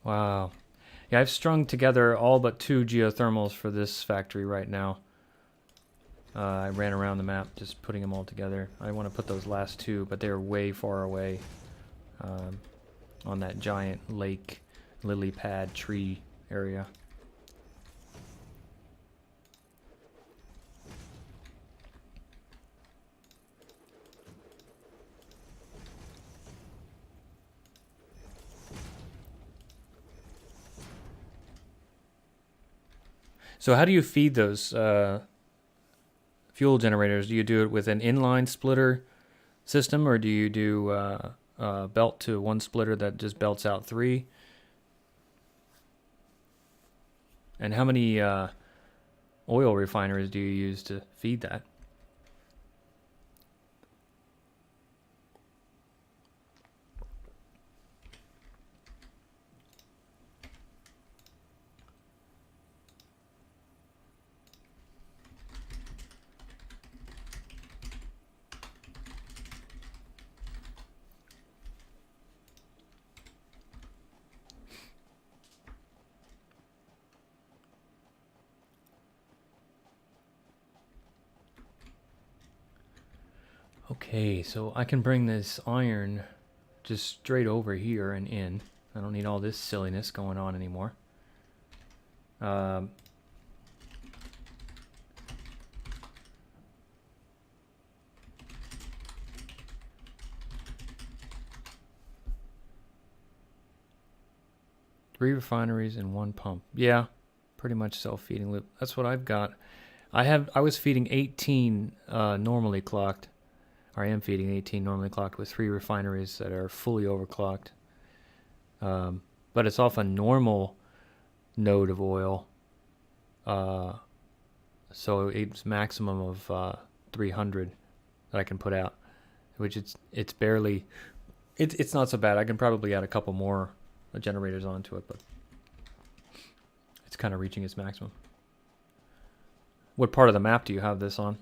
Wow. Yeah, I've strung together all but 2 geothermals for this factory right now. I ran around the map just putting them all together. I want to put those last 2, but they're way far away on that giant lake, lily pad, tree area. So how do you feed those fuel generators? Do you do it with an inline splitter system, or do you do belt to one splitter that just belts out 3? And how many oil refineries do you use to feed that? Okay, so I can bring this iron just straight over here and in. I don't need all this silliness going on anymore. Three refineries and 1 pump. Yeah, pretty much self-feeding loop. That's what I've got. I was feeding 18 normally clocked. Or I am feeding 18 normally clocked with 3 refineries that are fully overclocked. But it's off a normal node of oil. So it's maximum of 300 that I can put out, which it's barely. It's not so bad. I can probably add a couple more generators onto it, but it's kind of reaching its maximum. What part of the map do you have this on?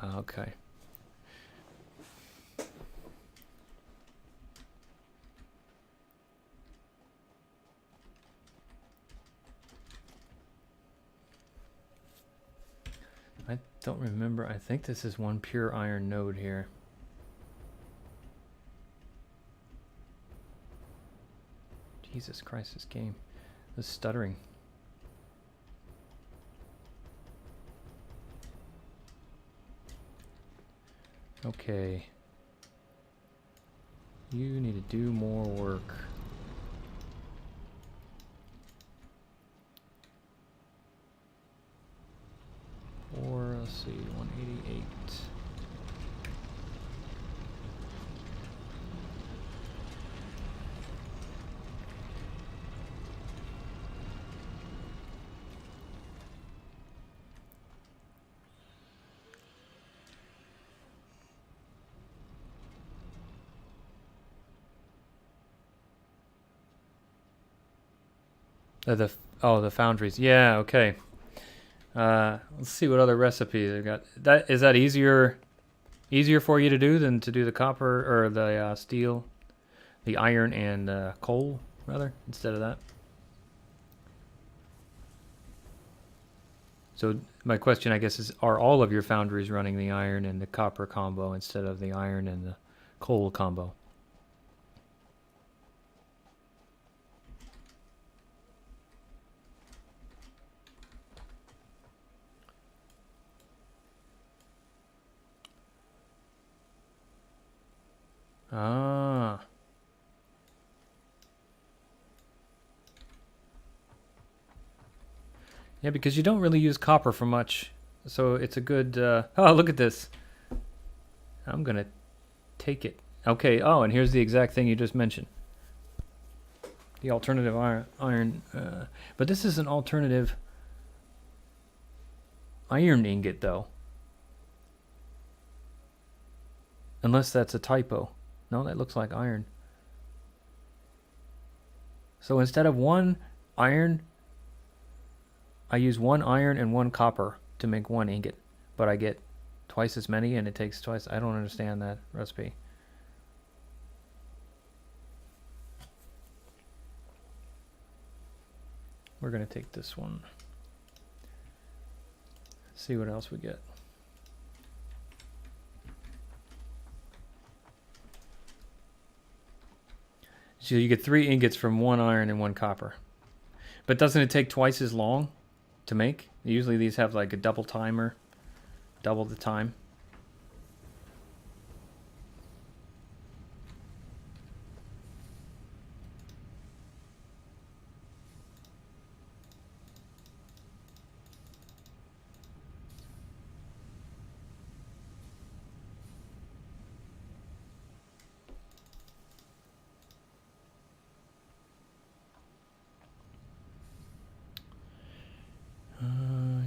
Okay. I don't remember. I think this is one pure iron node here. Jesus Christ, this game is stuttering. Okay. You need to do more work. Or, let's see, 188. The foundries. Yeah, okay. Let's see what other recipes I've got. Is that easier for you to do than to do the copper or the steel, the iron and coal rather instead of that? So my question, I guess, is: are all of your foundries running the iron and the copper combo instead of the iron and the coal combo? Ah. Yeah, because you don't really use copper for much, so it's a good. Oh, look at this! I'm gonna take it. Okay. Oh, and here's the exact thing you just mentioned. The alternative iron. But this is an alternative iron ingot, though. Unless that's a typo. No, that looks like iron. So instead of 1 iron, I use 1 iron and 1 copper to make 1 ingot. But I get twice as many and it takes twice. I don't understand that recipe. We're going to take this one. See what else we get. So you get 3 ingots from 1 iron and 1 copper. But doesn't it take twice as long to make? Usually these have like a double timer, double the time.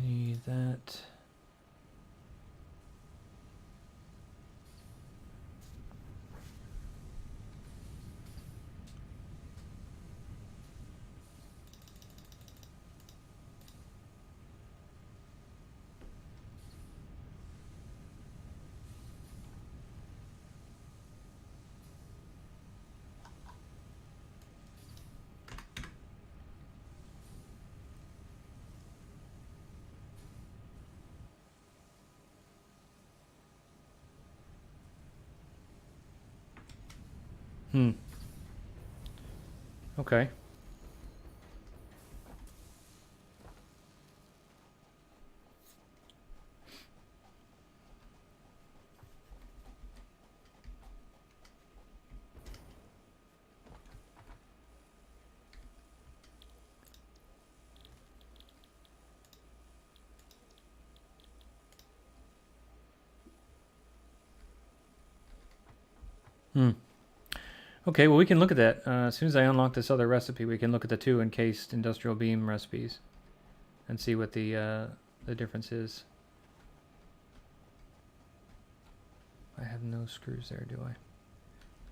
Need that. Okay. Okay, well we can look at that. As soon as I unlock this other recipe, we can look at the 2 encased industrial beam recipes and see what the difference is. I have no screws there, do I?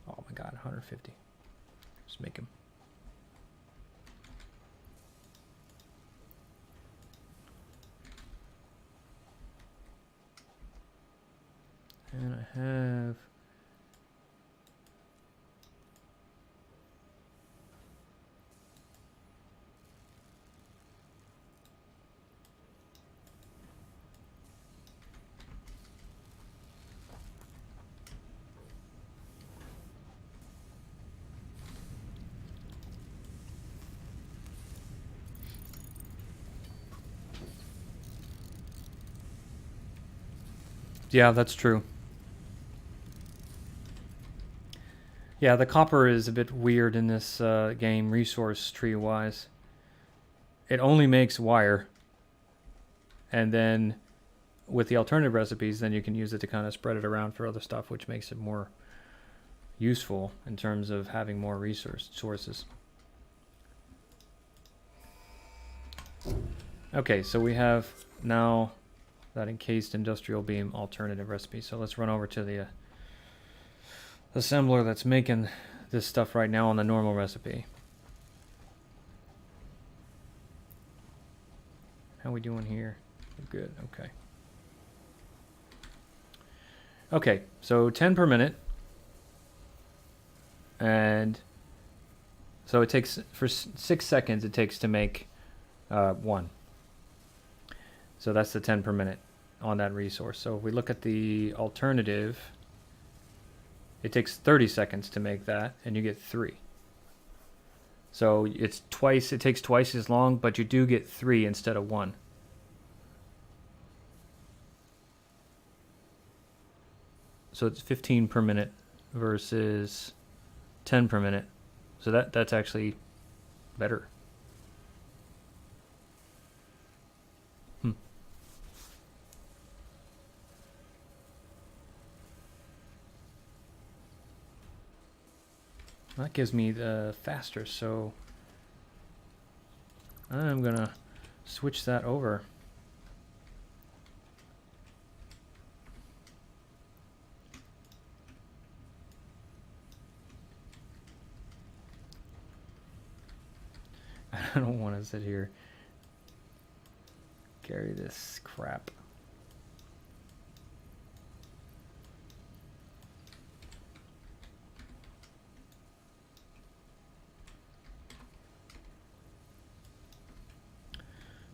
Oh my god, 150. Just make them. And I have... Yeah, that's true. Yeah, the copper is a bit weird in this game, resource tree-wise. It only makes wire. And then with the alternative recipes, then you can use it to kind of spread it around for other stuff, which makes it more useful in terms of having more resource sources. Okay, so we have now that encased industrial beam alternative recipe. So let's run over to the assembler that's making this stuff right now on the normal recipe. How we doing here? We're good, okay. Okay, so 10 per minute. And so it takes, for 6 seconds, it takes to make 1. So that's the 10 per minute on that resource. So if we look at the alternative, it takes 30 seconds to make that, and you get 3. So it's twice, it takes twice as long, but you do get 3 instead of 1. So it's 15 per minute versus 10 per minute. So that's actually better. That gives me the faster, so I'm gonna switch that over. I don't want to sit here. Carry this crap.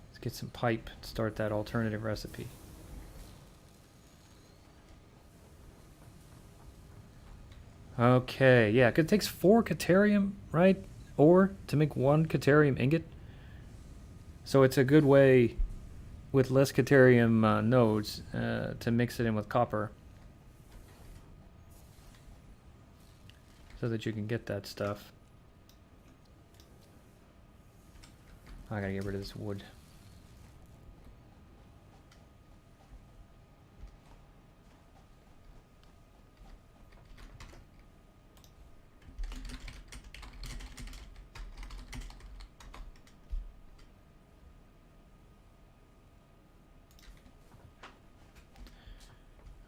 Let's get some pipe and start that alternative recipe. Okay, yeah, 'cause it takes 4 Caterium, right? Ore to make 1 Caterium ingot. So it's a good way with less Caterium nodes to mix it in with copper. So that you can get that stuff. I gotta get rid of this wood.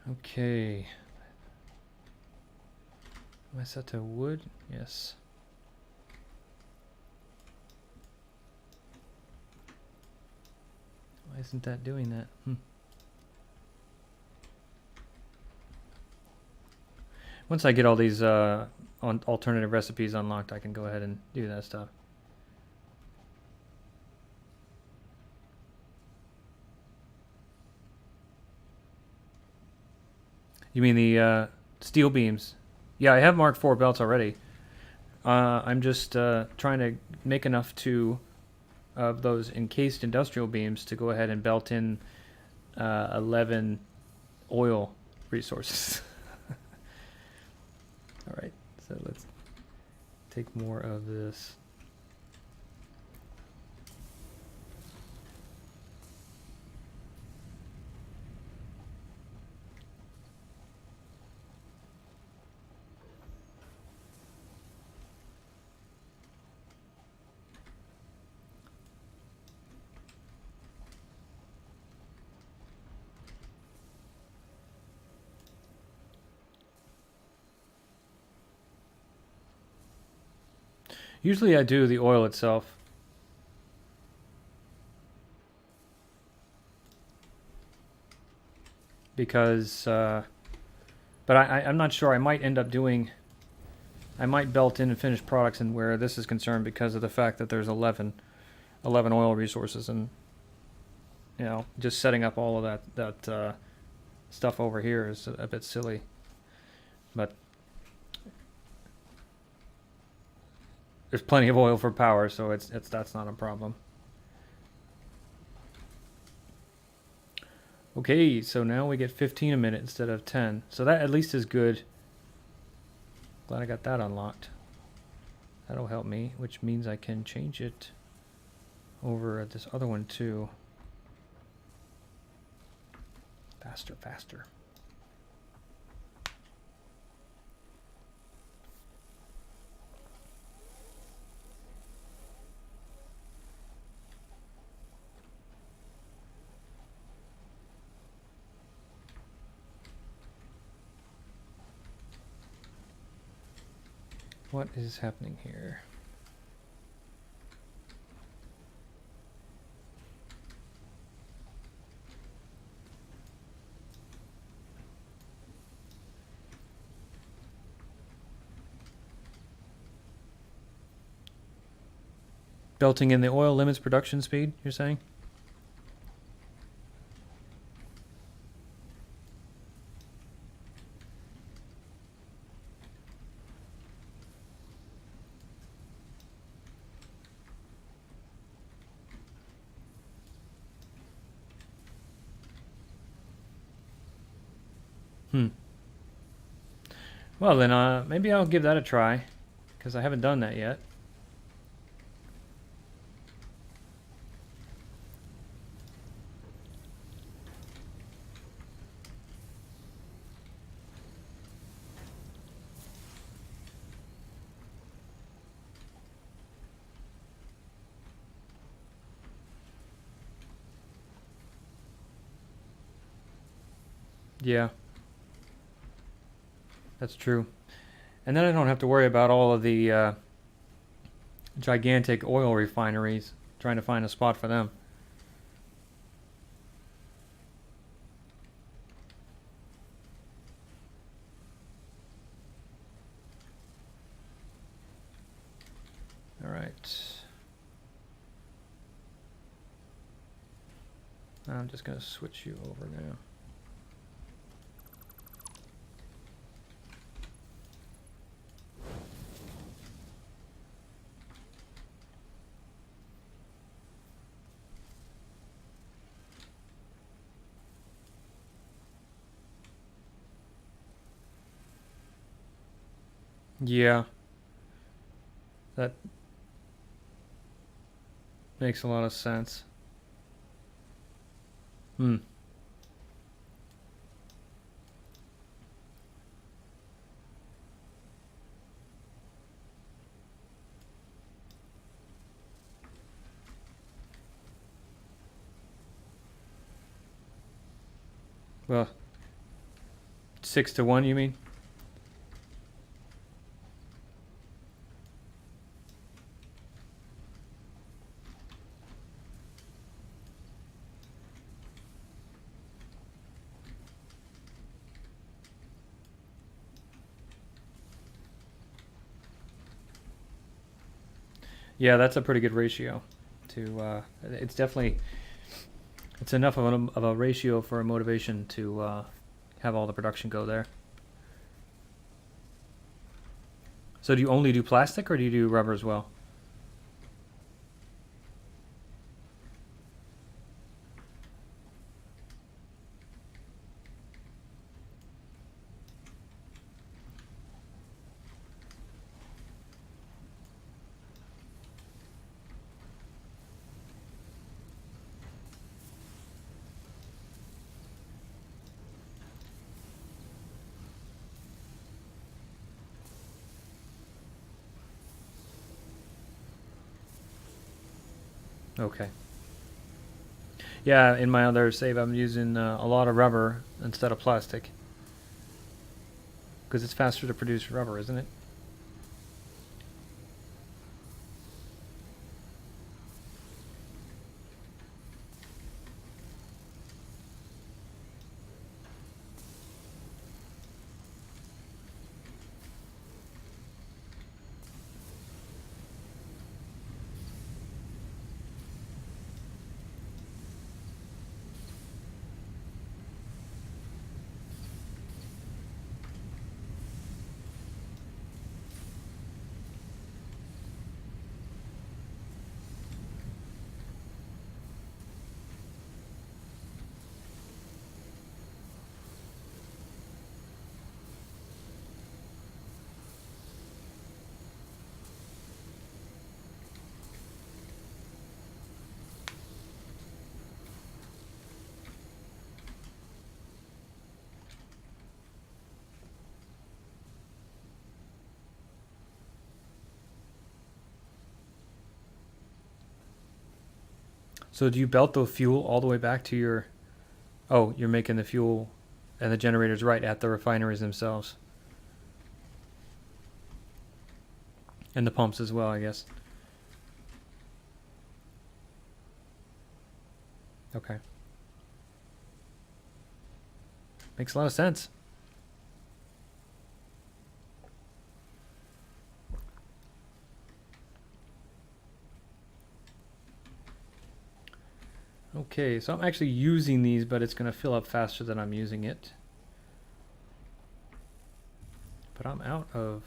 Okay. Am I set to wood? Yes. Why isn't that doing that? Once I get all these alternative recipes unlocked, I can go ahead and do that stuff. You mean the steel beams? Yeah, I have Mark IV belts already. I'm just trying to make enough of those encased industrial beams to go ahead and belt in 11 oil resources. All right, so let's take more of this. Usually I do the oil itself. Because, but I'm not sure. I might end up doing, I might belt in and finish products and where this is concerned because of the fact that there's 11 oil resources, and, you know, just setting up all of that stuff over here is a bit silly. But there's plenty of oil for power, so that's not a problem. Okay, so now we get 15 a minute instead of 10. So that at least is good. Glad I got that unlocked. That'll help me, which means I can change it over at this other one too. Faster, faster. What is happening here? Belting in the oil limits production speed, you're saying? Well then, maybe I'll give that a try, because I haven't done that yet. Yeah. That's true. And then I don't have to worry about all of the gigantic oil refineries, trying to find a spot for them. All right. I'm just going to switch you over now. Yeah. That makes a lot of sense. Hmm. Well, 6-1, you mean? Yeah, that's a pretty good ratio. It's definitely it's enough of a ratio for a motivation to have all the production go there. So do you only do plastic, or do you do rubber as well? Okay. Yeah, in my other save, I'm using a lot of rubber instead of plastic. Because it's faster to produce rubber, isn't it? So do you belt the fuel all the way back to your... Oh, you're making the fuel and the generators right at the refineries themselves. And the pumps as well, I guess. Okay. Makes a lot of sense. Okay, so I'm actually using these, but it's going to fill up faster than I'm using it. But I'm out of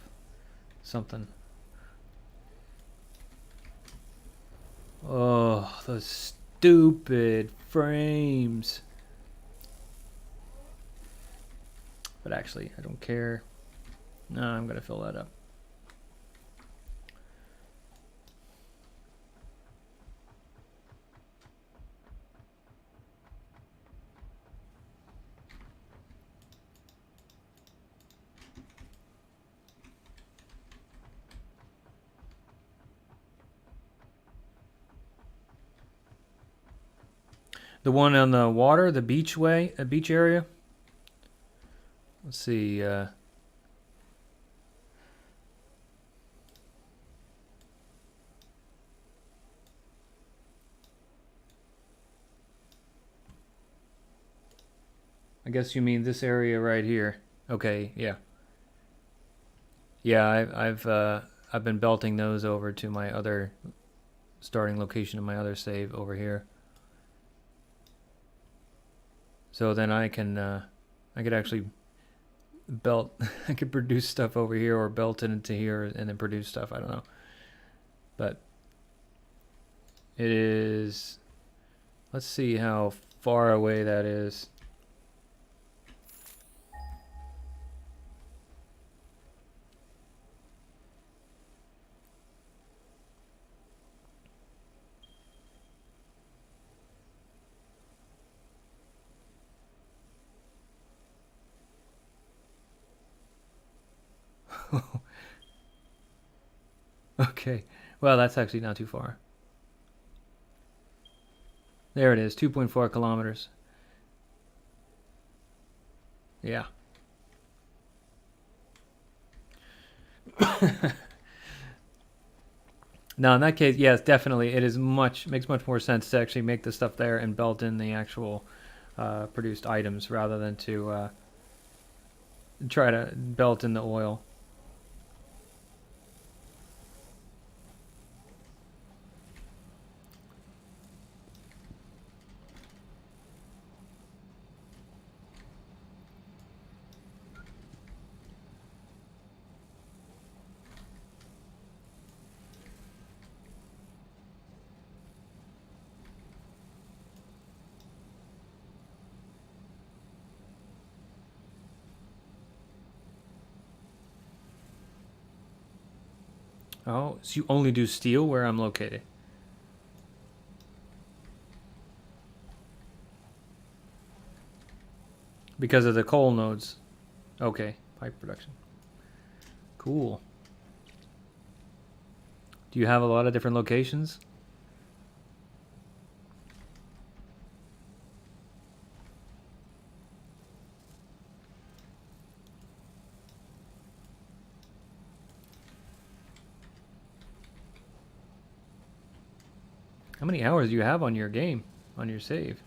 something. Oh, those stupid frames. But actually, I don't care. No, I'm going to fill that up. The one on the water, the beach area. Let's see. guess you mean this area right here. Okay, yeah. Yeah, I've been belting those over to my other starting location of my other save over here. So then I could actually belt, I could produce stuff over here or belt it into here and then produce stuff. I don't know. But it is, let's see how far away that is. Okay, well, that's actually not too far. There it is, 2.4 kilometers. Yeah. No, in that case, yes, definitely. It is makes much more sense to actually make the stuff there and belt in the actual produced items rather than to try to belt in the oil. Oh, so you only do steel where I'm located? Because of the coal nodes. Okay, pipe production. Cool. Do you have a lot of different locations? How many hours do you have on your game, on your save?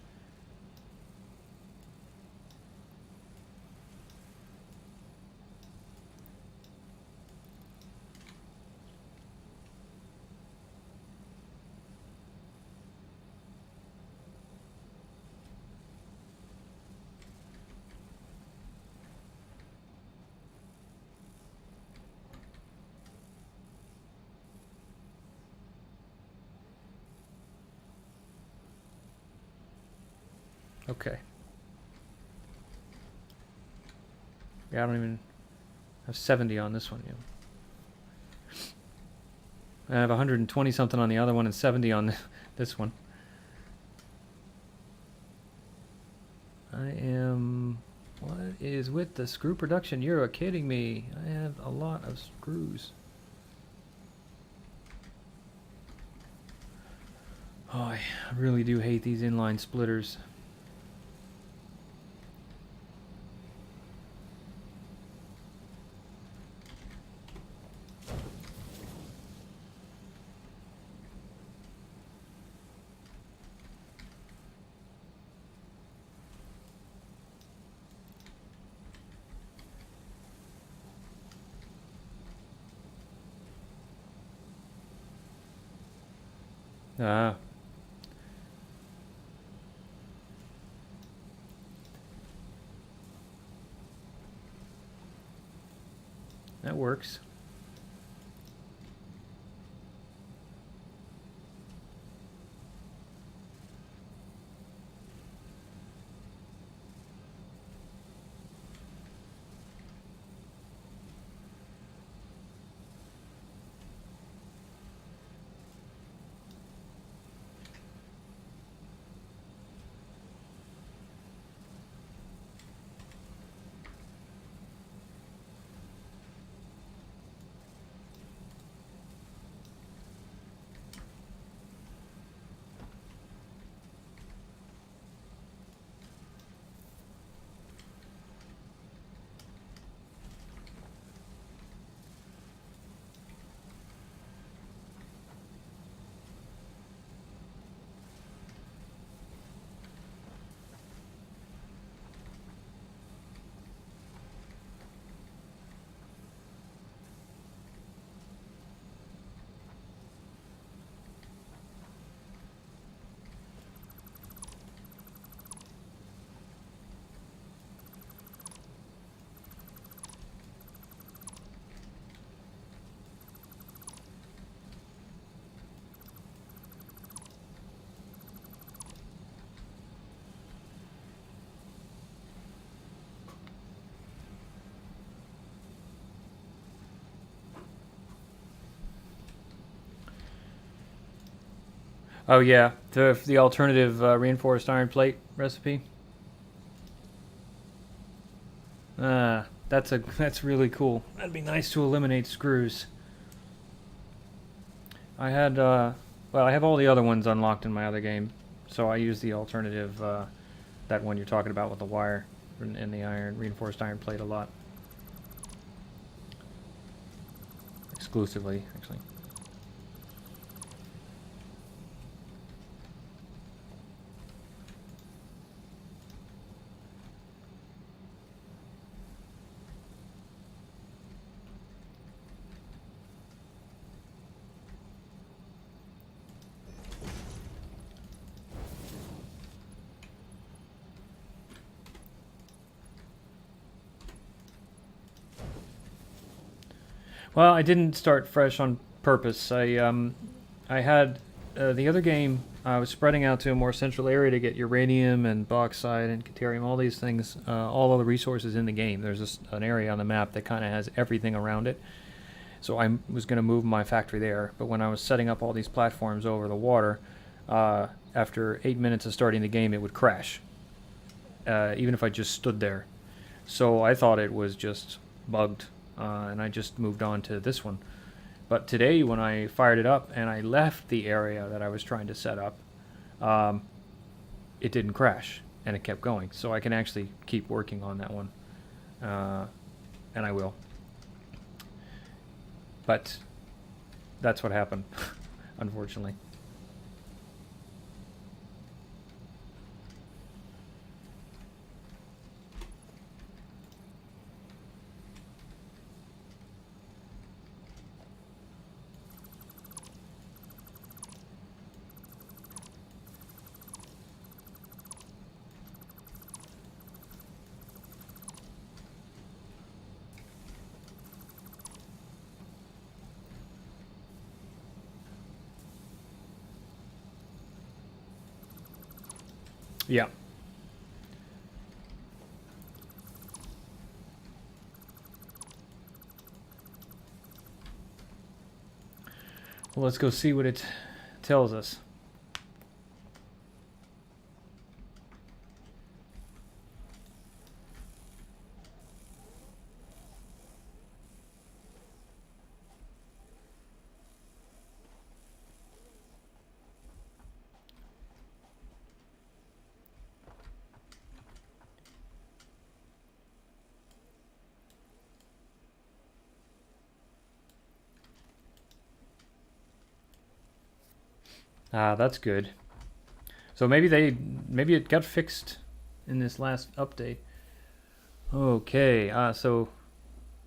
Okay. Yeah, I don't even have 70 on this one yet. I have 120 something on the other one and 70 on this one. I am... What is with the screw production? You're kidding me. I have a lot of screws. Oh, I really do hate these inline splitters. Ah. That works. Oh yeah, the alternative reinforced iron plate recipe. That's really cool. That'd be nice to eliminate screws. I had well, I have all the other ones unlocked in my other game, so I use the alternative that one you're talking about with the wire and the iron reinforced iron plate a lot. Exclusively, actually. Well, I didn't start fresh on purpose. I had the other game. I was spreading out to a more central area to get uranium and bauxite and deuterium, all these things, all of the resources in the game. There's an area on the map that kind of has everything around it. So I was going to move my factory there. But when I was setting up all these platforms over the water, after 8 minutes of starting the game, it would crash, even if I just stood there. So I thought it was just bugged, and I just moved on to this one. But today, when I fired it up and I left the area that I was trying to set up, it didn't crash, and it kept going. So I can actually keep working on that one, and I will. But that's what happened, unfortunately. Yeah. Well, let's go see what it tells us. Ah, that's good. So maybe it got fixed in this last update. Okay. So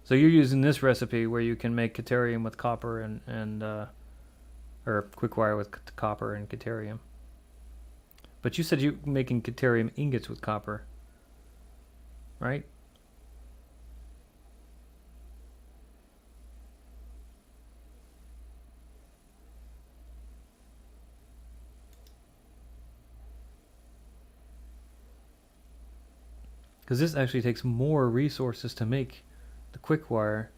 you're using this recipe where you can make deuterium with copper and or quickwire with copper and deuterium. But you said you're making deuterium ingots with copper, right? Because this actually takes more resources to make the quickwire.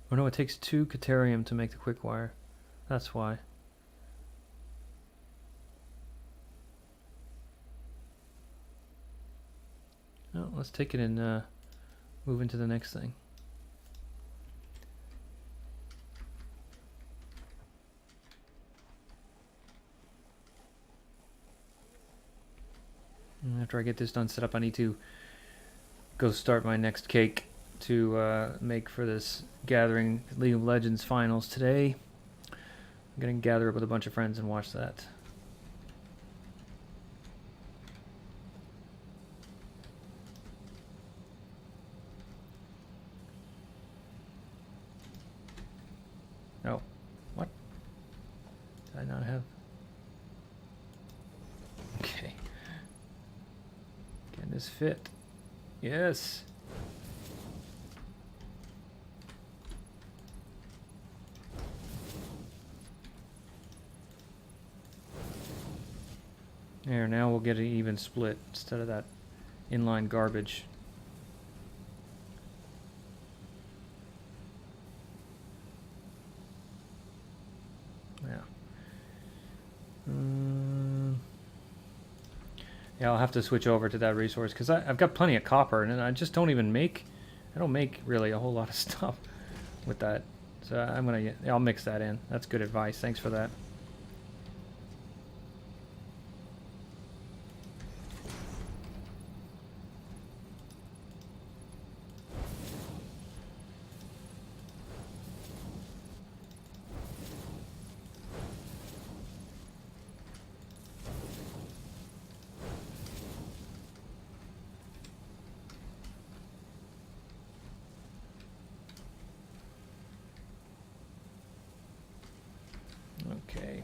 Oh no, it takes 2 deuterium to make the quickwire. That's why. Oh, let's take it and move into the next thing. And after I get this done set up, I need to go start my next cake to make for this gathering League of Legends finals today. I'm gonna gather up with a bunch of friends and watch that. Oh, what? Did I not have? Okay. Can this fit? Yes. There, now we'll get an even split instead of that inline garbage. Yeah, I'll have to switch over to that resource because I've got plenty of copper, and I just don't even make. I don't make really a whole lot of stuff with that. So I'll mix that in. That's good advice. Thanks for that. Okay.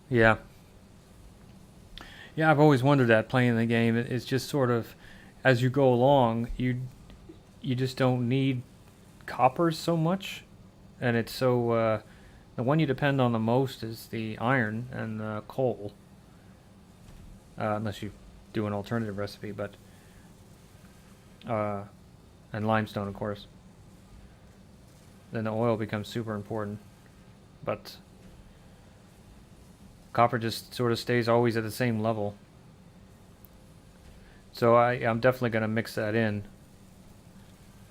Yeah. Yeah, I've always wondered that playing the game. It's just sort of, as you go along, you just don't need copper so much, and it's so the one you depend on the most is the iron and the coal, unless you do an alternative recipe, but and limestone, of course. Then the oil becomes super important, but copper just sort of stays always at the same level. So I'm definitely going to mix that in.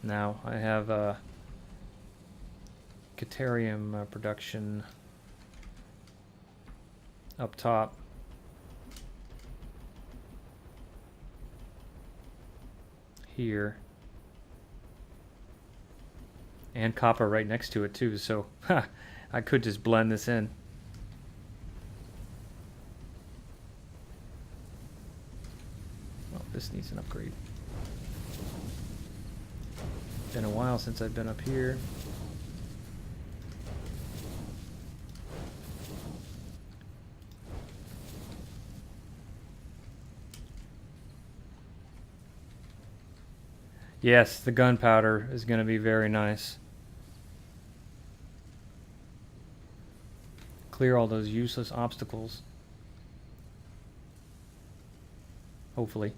Now I have Caterium production up top. Here. And copper right next to it too, so I could just blend this in. Well, this needs an upgrade. Been a while since I've been up here. Yes, the gunpowder is going to be very nice. Clear all those useless obstacles. Hopefully.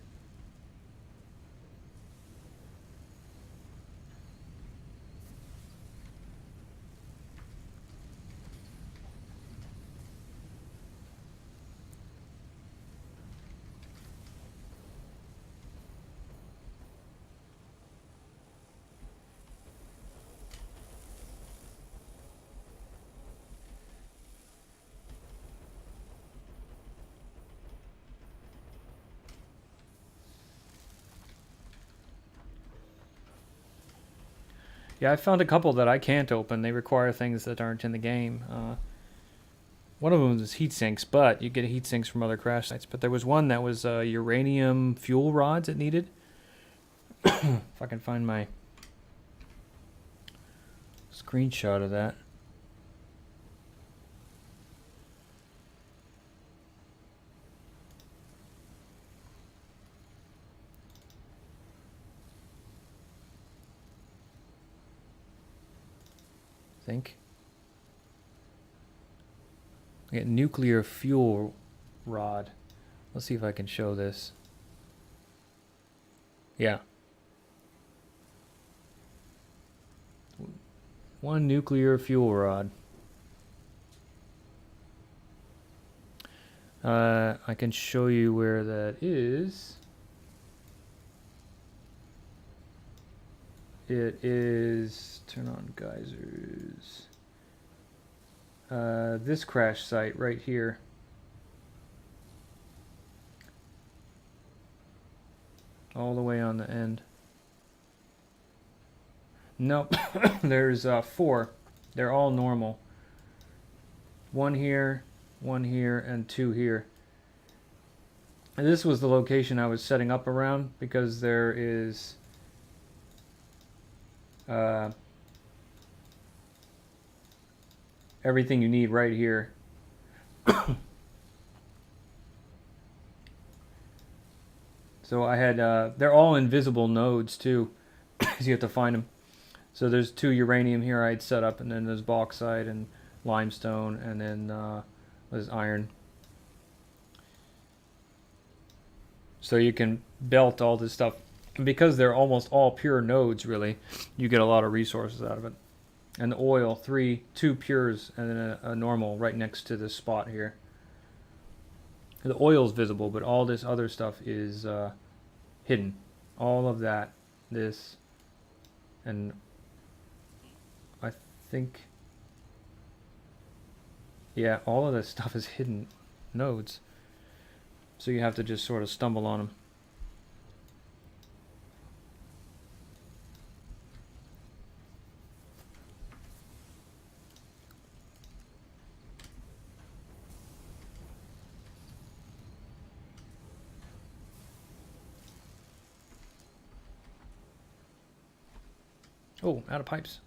Yeah, I found a couple that I can't open. They require things that aren't in the game. One of them is heat sinks, but you get heat sinks from other crash sites. But there was one that was uranium fuel rods it needed. If I can find my screenshot of that. Think. I get nuclear fuel rod. Let's see if I can show this. Yeah. One nuclear fuel rod. I can show you where that is. It is, turn on geysers. This crash site right here. All the way on the end. Nope, there's 4. They're all normal. 1 here, 1 here, and 2 here. And this was the location I was setting up around because there is everything you need right here. So I had, they're all invisible nodes too, because you have to find them. So there's 2 uranium here I had set up, and then there's bauxite and limestone, and then there's iron. So you can belt all this stuff. And because they're almost all pure nodes, really, you get a lot of resources out of it. And the oil, 2 pures, and then a normal right next to this spot here. The oil's visible, but all this other stuff is hidden. All of that, this, and I think, yeah, all of this stuff is hidden nodes. So you have to just sort of stumble on them. Oh, out of pipes.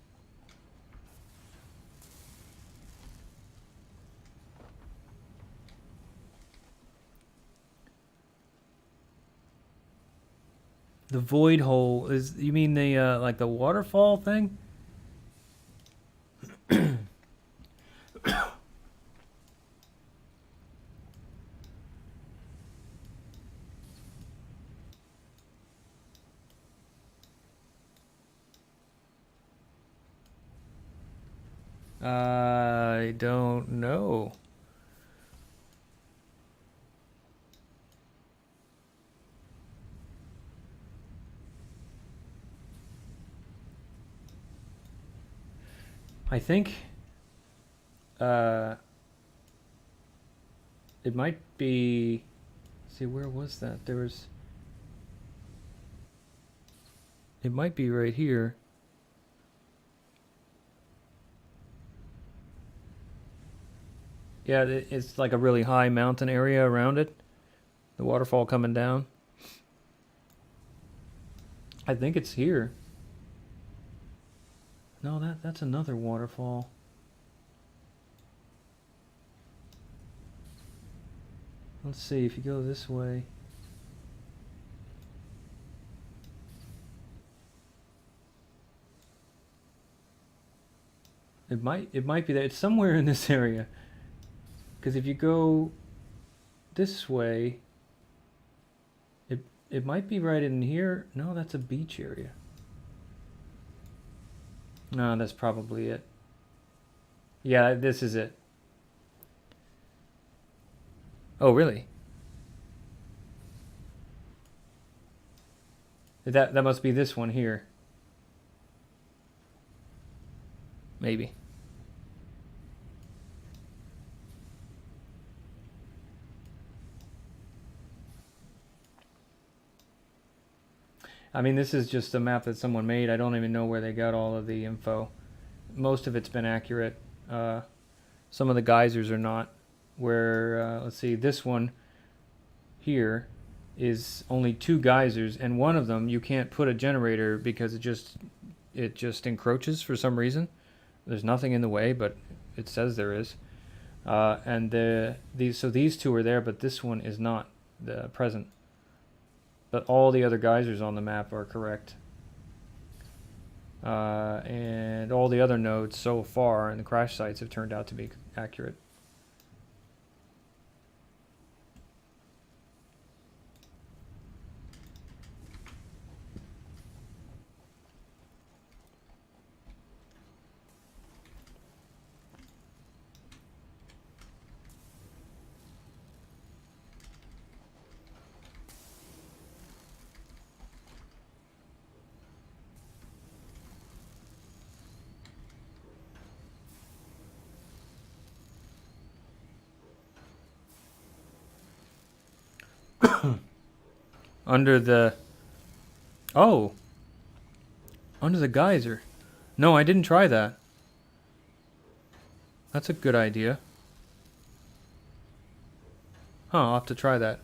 The void hole is, you mean the like the waterfall thing? I don't know. I think it might be, see, where was that? There was, it might be right here. Yeah, it's like a really high mountain area around it. The waterfall coming down. I think it's here. No, that's another waterfall. Let's see, if you go this way. It might be that it's somewhere in this area. Because if you go this way, it might be right in here. No, that's a beach area. No, that's probably it. Yeah, this is it. Oh, really? That must be this one here. Maybe. I mean, this is just a map that someone made. I don't even know where they got all of the info. Most of it's been accurate. Some of the geysers are not. Where, let's see, this one here is only 2 geysers, and one of them you can't put a generator because it just encroaches for some reason. There's nothing in the way, but it says there is. And these 2 are there, but this one is not present. But all the other geysers on the map are correct. And all the other nodes so far and the crash sites have turned out to be accurate. Under the... Oh! Under the geyser. No, I didn't try that. That's a good idea. Huh, I'll have to try that.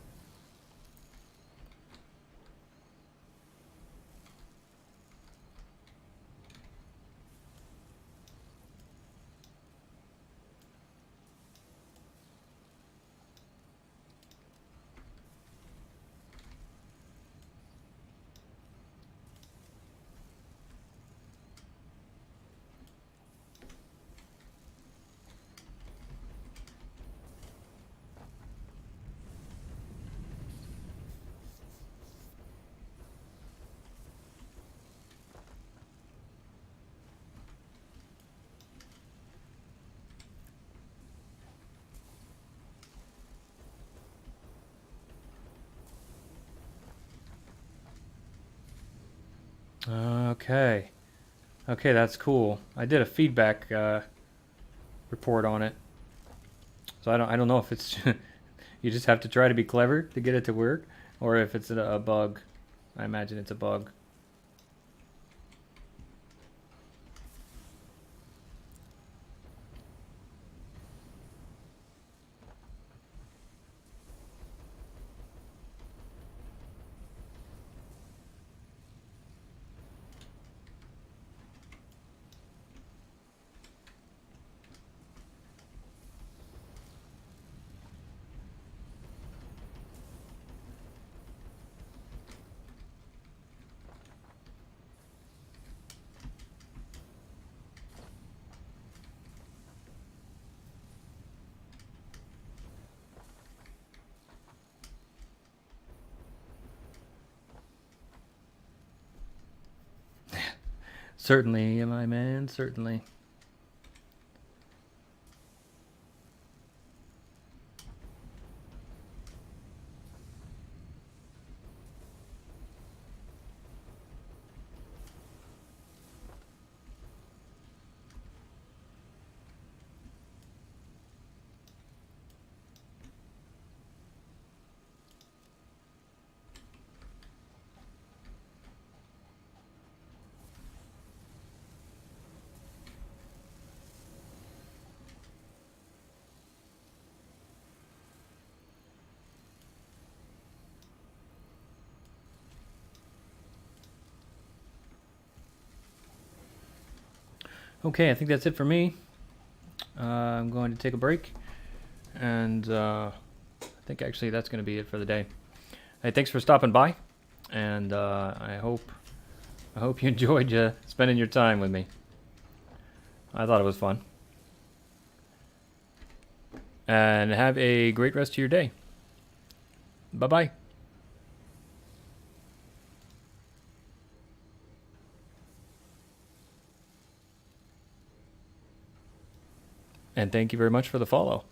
Okay. Okay, that's cool. I did a feedback report on it, so I don't know if it's you just have to try to be clever to get it to work, or if it's a bug. I imagine it's a bug. Certainly, my man, certainly. Okay, I think that's it for me. I'm going to take a break, and I think actually that's going to be it for the day. Hey, thanks for stopping by, and I hope you enjoyed spending your time with me. I thought it was fun. And have a great rest of your day. Bye-bye. And thank you very much for the follow.